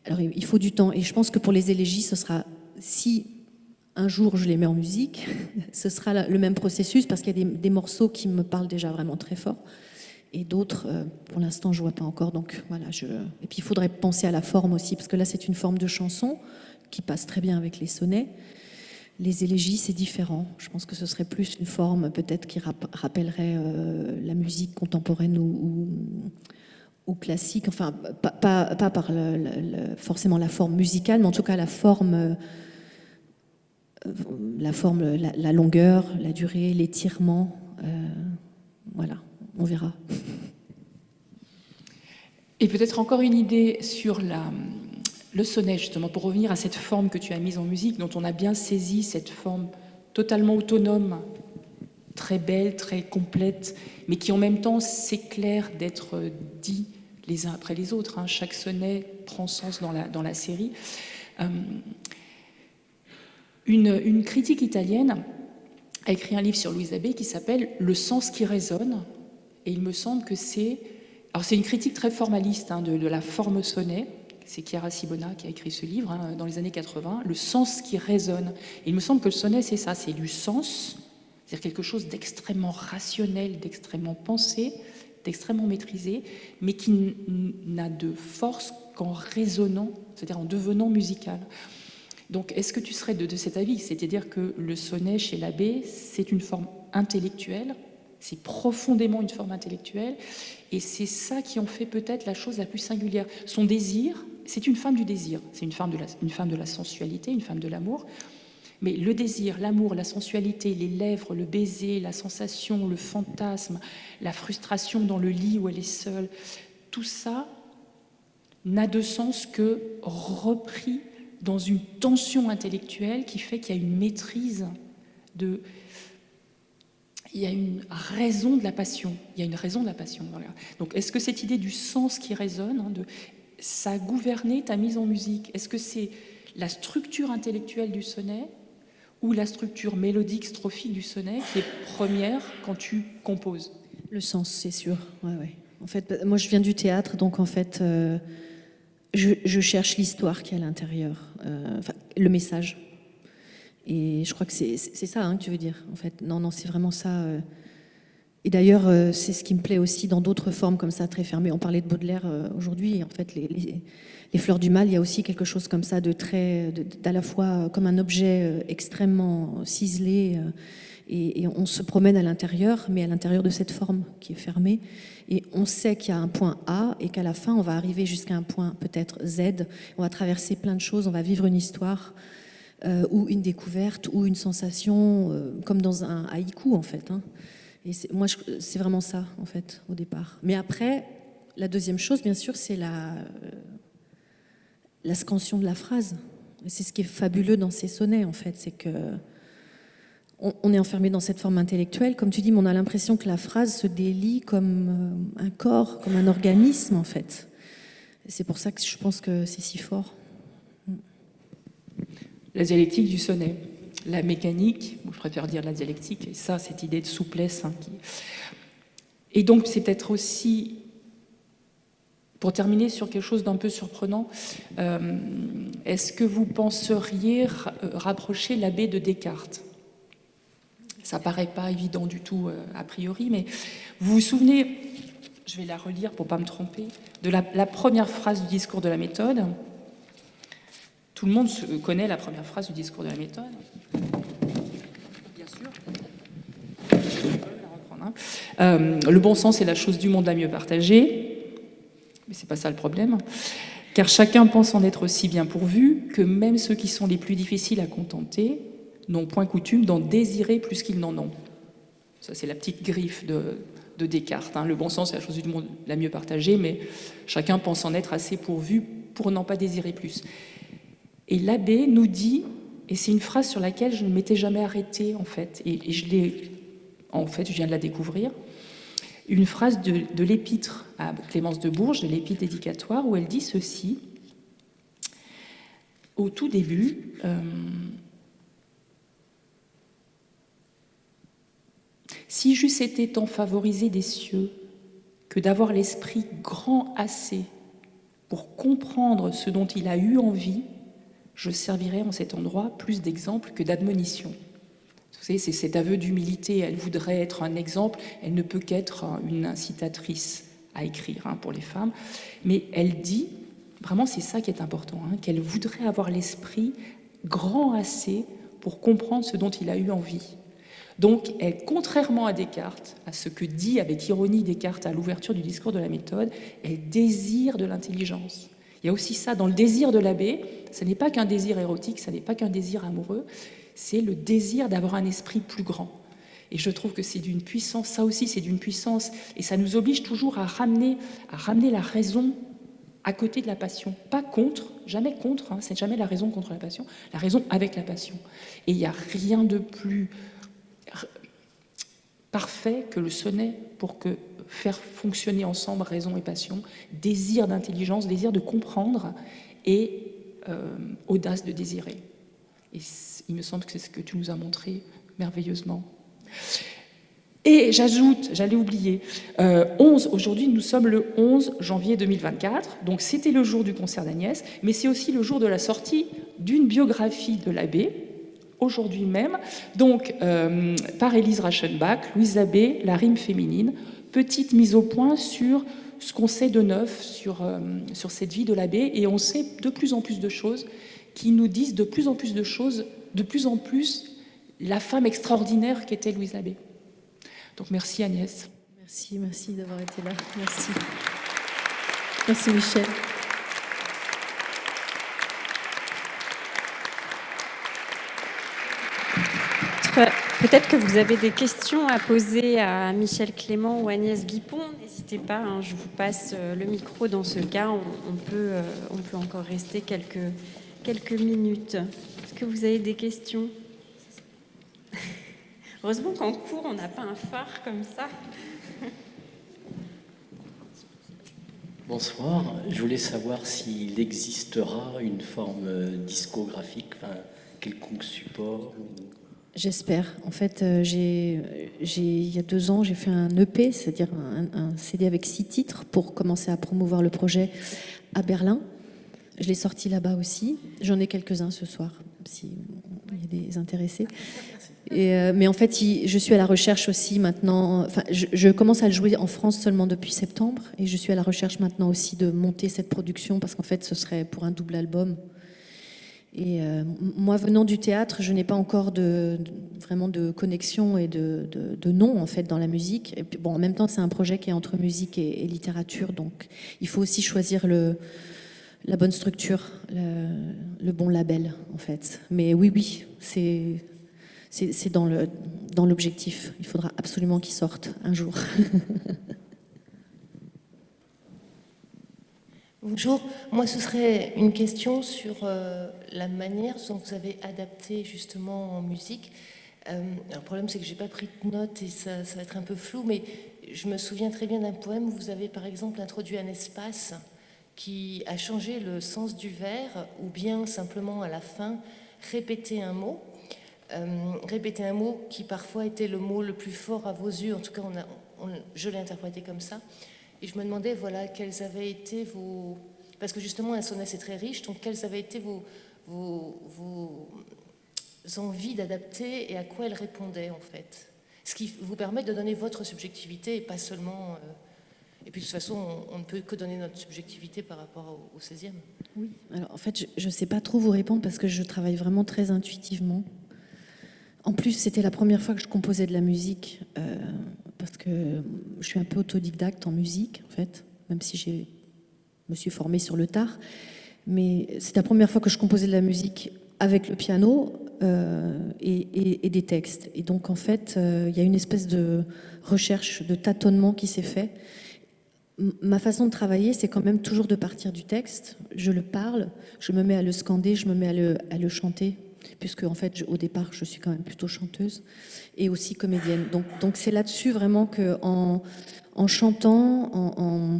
alors, il faut du temps. Et je pense que pour les élégies, ce sera, si un jour je les mets en musique, ce sera le même processus, parce qu'il y a des morceaux qui me parlent déjà vraiment très fort. Et d'autres, pour l'instant, je vois pas encore. Donc voilà. Et puis il faudrait penser à la forme aussi, parce que là, c'est une forme de chanson qui passe très bien avec les sonnets. Les élégies, c'est différent. Je pense que ce serait plus une forme peut-être qui rappellerait la musique contemporaine ou classique. Enfin, pas par forcément la forme musicale, mais en tout cas la forme, la longueur, la durée, l'étirement. Voilà, on verra. Et peut-être encore une idée sur Le sonnet, justement, pour revenir à cette forme que tu as mise en musique, dont on a bien saisi cette forme totalement autonome, très belle, très complète, mais qui en même temps s'éclaire d'être dit les uns après les autres. Chaque sonnet prend sens dans la série. Une critique italienne a écrit un livre sur Louise Abbé qui s'appelle « Le sens qui résonne ». Et il me semble que c'est... Alors c'est une critique très formaliste de la forme sonnet. C'est Chiara Sibona qui a écrit ce livre dans les années 80, « Le sens qui résonne ». Et il me semble que le sonnet, c'est ça, c'est du sens, c'est-à-dire quelque chose d'extrêmement rationnel, d'extrêmement pensé, d'extrêmement maîtrisé, mais qui n'a de force qu'en résonnant, c'est-à-dire en devenant musical. Donc, est-ce que tu serais de cet avis? C'est-à-dire que le sonnet chez Labbé, c'est une forme intellectuelle, c'est profondément une forme intellectuelle, et c'est ça qui en fait peut-être la chose la plus singulière. Son désir, c'est une femme du désir, c'est une femme de la sensualité, une femme de l'amour, mais le désir, l'amour, la sensualité, les lèvres, le baiser, la sensation, le fantasme, la frustration dans le lit où elle est seule, tout ça n'a de sens que repris dans une tension intellectuelle qui fait qu'il y a une maîtrise il y a une raison de la passion. Il y a une raison de la passion. Voilà. Donc, est-ce que cette idée du sens qui résonne, ça a gouverné ta mise en musique? Est-ce que c'est la structure intellectuelle du sonnet ou la structure mélodique, strophique du sonnet qui est première quand tu composes? Le sens, c'est sûr. Ouais. En fait, moi, je viens du théâtre, donc en fait... Je cherche l'histoire qui est à l'intérieur, le message. Et je crois que c'est ça que tu veux dire, en fait. Non, c'est vraiment ça. Et d'ailleurs, c'est ce qui me plaît aussi dans d'autres formes comme ça, très fermées. On parlait de Baudelaire aujourd'hui, et en fait, les Fleurs du Mal, il y a aussi quelque chose comme ça, d'à la fois comme un objet extrêmement ciselé, et on se promène à l'intérieur, mais à l'intérieur de cette forme qui est fermée. Et on sait qu'il y a un point A et qu'à la fin, on va arriver jusqu'à un point peut-être Z. On va traverser plein de choses, on va vivre une histoire ou une découverte ou une sensation, comme dans un haïku en fait. Et moi, c'est vraiment ça en fait au départ. Mais après, la deuxième chose, bien sûr, c'est la scansion de la phrase. Et c'est ce qui est fabuleux dans ces sonnets en fait, c'est que on est enfermé dans cette forme intellectuelle, comme tu dis, mais on a l'impression que la phrase se délie comme un corps, comme un organisme, en fait. Et c'est pour ça que je pense que c'est si fort. La dialectique du sonnet, la mécanique, je préfère dire la dialectique, et ça, cette idée de souplesse. Et donc, c'est peut-être aussi, pour terminer sur quelque chose d'un peu surprenant, est-ce que vous penseriez rapprocher Labbé de Descartes? Ça paraît pas évident du tout a priori, mais vous vous souvenez, je vais la relire pour pas me tromper, de la première phrase du discours de la méthode. Tout le monde connaît la première phrase du discours de la méthode. Bien sûr. Je peux la reprendre, le bon sens est la chose du monde la mieux partagée, mais c'est pas ça le problème. Car chacun pense en être aussi bien pourvu que même ceux qui sont les plus difficiles à contenter n'ont point coutume d'en désirer plus qu'ils n'en ont. Ça, c'est la petite griffe de Descartes. Le bon sens, c'est la chose du monde la mieux partagée, mais chacun pense en être assez pourvu pour n'en pas désirer plus. Et Labbé nous dit, et c'est une phrase sur laquelle je ne m'étais jamais arrêtée, en fait, et je viens de la découvrir, une phrase de l'épître à Clémence de Bourges, de l'épître dédicatoire, où elle dit ceci, au tout début... Si j'eusse été tant favorisé des cieux que d'avoir l'esprit grand assez pour comprendre ce dont il a eu envie, je servirais en cet endroit plus d'exemples que d'admonitions. Vous savez, c'est cet aveu d'humilité. Elle voudrait être un exemple, elle ne peut qu'être une incitatrice à écrire pour les femmes. Mais elle dit, vraiment c'est ça qui est important, qu'elle voudrait avoir l'esprit grand assez pour comprendre ce dont il a eu envie. Donc, elle, contrairement à Descartes, à ce que dit avec ironie Descartes à l'ouverture du discours de la méthode, elle désire de l'intelligence. Il y a aussi ça dans le désir de Labbé, ce n'est pas qu'un désir érotique, ce n'est pas qu'un désir amoureux, c'est le désir d'avoir un esprit plus grand. Et je trouve que c'est d'une puissance, ça aussi c'est d'une puissance, et ça nous oblige toujours à ramener la raison à côté de la passion, pas contre, jamais contre, hein, c'est jamais la raison contre la passion, la raison avec la passion. Et il n'y a rien de plus parfait que le sonnet pour que faire fonctionner ensemble raison et passion, désir d'intelligence, désir de comprendre et audace de désirer. Et il me semble que c'est ce que tu nous as montré merveilleusement. Et j'ajoute, j'allais oublier, aujourd'hui nous sommes le 11 janvier 2024, donc c'était le jour du concert d'Agnès, mais c'est aussi le jour de la sortie d'une biographie de l'abbé, aujourd'hui même, donc par Élise Rachenbach, Louise Labbé, La rime féminine, petite mise au point sur ce qu'on sait de neuf sur cette vie de l'abbé, et on sait de plus en plus de choses qui nous disent de plus en plus de choses, de plus en plus la femme extraordinaire qu'était Louise Labbé. Donc merci Agnès. Merci d'avoir été là. Merci. Merci Michel. Peut-être que vous avez des questions à poser à Michel Clément ou Agnès Guipon. N'hésitez pas, hein, je vous passe le micro dans ce cas. On peut encore rester quelques minutes. Est-ce que vous avez des questions ? Heureusement qu'en cours, on n'a pas un phare comme ça. Bonsoir. Je voulais savoir s'il existera une forme discographique, quelconque support. J'espère. En fait, il y a 2 ans, j'ai fait un EP, c'est-à-dire un CD avec 6 titres pour commencer à promouvoir le projet à Berlin. Je l'ai sorti là-bas aussi. J'en ai quelques-uns ce soir, s'il y a des intéressés. Mais en fait, je suis à la recherche aussi maintenant. Enfin, je commence à le jouer en France seulement depuis septembre, et je suis à la recherche maintenant aussi de monter cette production parce qu'en fait, ce serait pour un double album. Et moi, venant du théâtre, je n'ai pas encore vraiment de connexion et de nom en fait dans la musique. Et puis, bon, en même temps, c'est un projet qui est entre musique et littérature, donc il faut aussi choisir la bonne structure, le bon label en fait. Mais oui, c'est dans l'objectif. Il faudra absolument qu'il sorte un jour. Bonjour, moi ce serait une question sur la manière dont vous avez adapté justement en musique. Le problème c'est que j'ai pas pris de notes et ça va être un peu flou, mais je me souviens très bien d'un poème où vous avez par exemple introduit un espace qui a changé le sens du vers, ou bien simplement à la fin répéter un mot. Répéter un mot qui parfois était le mot le plus fort à vos yeux, en tout cas je l'ai interprété comme ça. Et je me demandais, voilà, quels avaient été vos... Parce que justement, un sonnet, c'est très riche, donc quelles avaient été vos envies d'adapter et à quoi elles répondaient, en fait. Ce qui vous permet de donner votre subjectivité et pas seulement... Et puis, de toute façon, on ne peut que donner notre subjectivité par rapport au 16e. Oui, alors en fait, je ne sais pas trop vous répondre parce que je travaille vraiment très intuitivement. En plus, c'était la première fois que je composais de la musique, parce que je suis un peu autodidacte en musique, en fait, même si je me suis formée sur le tard. Mais c'est la première fois que je composais de la musique avec le piano et des textes. Et donc, en fait, il y a une espèce de recherche, de tâtonnement qui s'est fait. Ma façon de travailler, c'est quand même toujours de partir du texte. Je le parle, je me mets à le scander, je me mets à le chanter, puisque en fait, au départ, je suis quand même plutôt chanteuse et aussi comédienne. Donc c'est là-dessus vraiment qu'en chantant,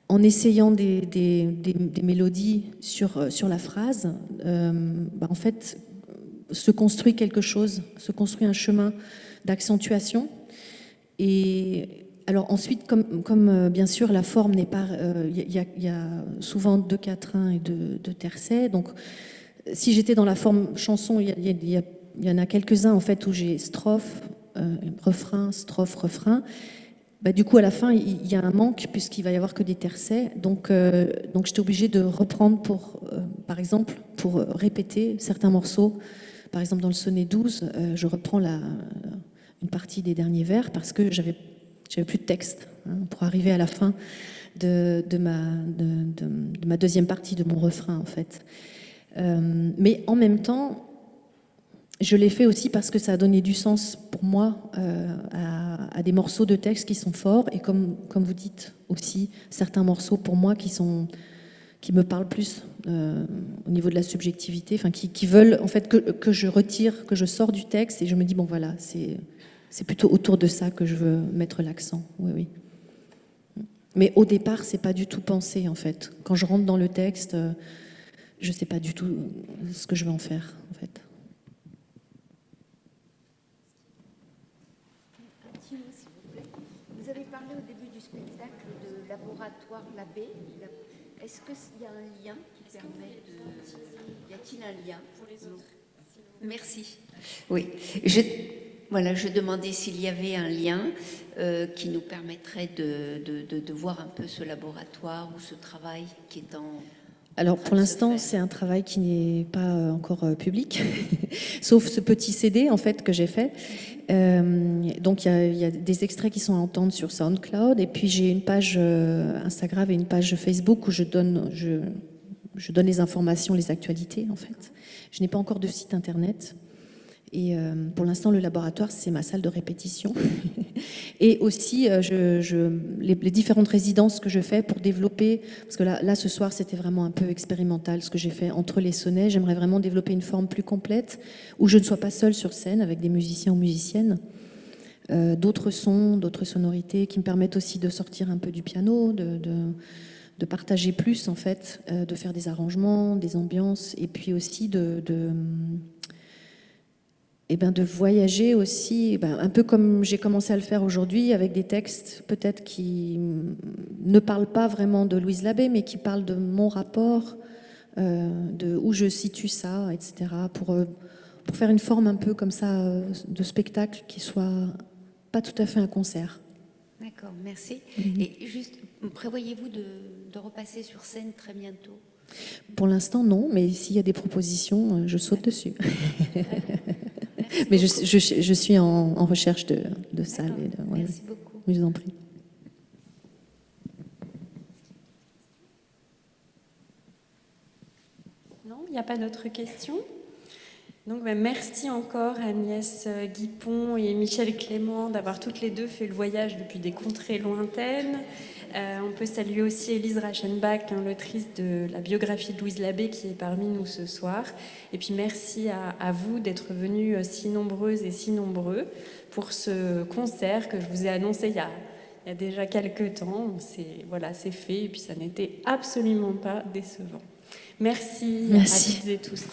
en essayant des mélodies sur la phrase, en fait, se construit quelque chose, se construit un chemin d'accentuation. Et alors ensuite, comme bien sûr la forme n'est pas... Il y a souvent 2 quatrains et 2 tercets, donc si j'étais dans la forme chanson, il y en a quelques-uns en fait où j'ai strophe, refrain, strophe, refrain. Du coup, à la fin, il y a un manque puisqu'il va y avoir que des tercets. Donc j'étais obligée de reprendre par exemple, pour répéter certains morceaux. Par exemple, dans le sonnet 12, je reprends une partie des derniers vers parce que j'avais plus de texte pour arriver à la fin de ma deuxième partie, de mon refrain en fait. Mais en même temps, je l'ai fait aussi parce que ça a donné du sens pour moi à des morceaux de texte qui sont forts, et comme vous dites aussi, certains morceaux pour moi qui me parlent plus au niveau de la subjectivité, enfin qui veulent en fait que je retire, que je sors du texte et je me dis bon voilà, c'est plutôt autour de ça que je veux mettre l'accent. Oui, oui. Mais au départ, c'est pas du tout pensé en fait. Quand je rentre dans le texte, je sais pas du tout ce que je vais en faire en fait. Vous avez parlé au début du spectacle de laboratoire Labbé. Est-ce qu'il y a un lien qui permet de... Y a-t-il un lien pour les autres? Merci. Oui, je demandais s'il y avait un lien qui nous permettrait de voir un peu ce laboratoire ou ce travail qui est en... Alors pour l'instant, c'est un travail qui n'est pas encore public, sauf ce petit CD en fait que j'ai fait. Donc il y a des extraits qui sont à entendre sur SoundCloud, et puis j'ai une page Instagram et une page Facebook où je donne les informations, les actualités en fait. Je n'ai pas encore de site internet. Et pour l'instant, le laboratoire, c'est ma salle de répétition. Et aussi, les différentes résidences que je fais pour développer, parce que là ce soir, c'était vraiment un peu expérimental, ce que j'ai fait entre les sonnets. J'aimerais vraiment développer une forme plus complète, où je ne sois pas seule sur scène avec des musiciens ou musiciennes. D'autres sons, d'autres sonorités qui me permettent aussi de sortir un peu du piano, de partager plus, en fait, de faire des arrangements, des ambiances, et puis aussi de voyager aussi, un peu comme j'ai commencé à le faire aujourd'hui, avec des textes peut-être qui ne parlent pas vraiment de Louise Labbé, mais qui parlent de mon rapport, de où je situe ça, etc., pour faire une forme un peu comme ça de spectacle qui soit pas tout à fait un concert. D'accord, merci. Et juste, prévoyez-vous de repasser sur scène très bientôt? Pour l'instant, non, mais s'il y a des propositions, je saute dessus. Mais je suis en recherche de salles. Merci beaucoup. Je vous en prie. Non, il n'y a pas d'autres questions. Donc, merci encore à Agnès Guipon et Michel Clément d'avoir toutes les deux fait le voyage depuis des contrées lointaines. On peut saluer aussi Élise Reichenbach, l'autrice de la biographie de Louise Labbé, qui est parmi nous ce soir. Et puis merci à vous d'être venus si nombreuses et si nombreux pour ce concert que je vous ai annoncé il y a déjà quelques temps. C'est fait, et puis ça n'était absolument pas décevant. Merci. À toutes et tous.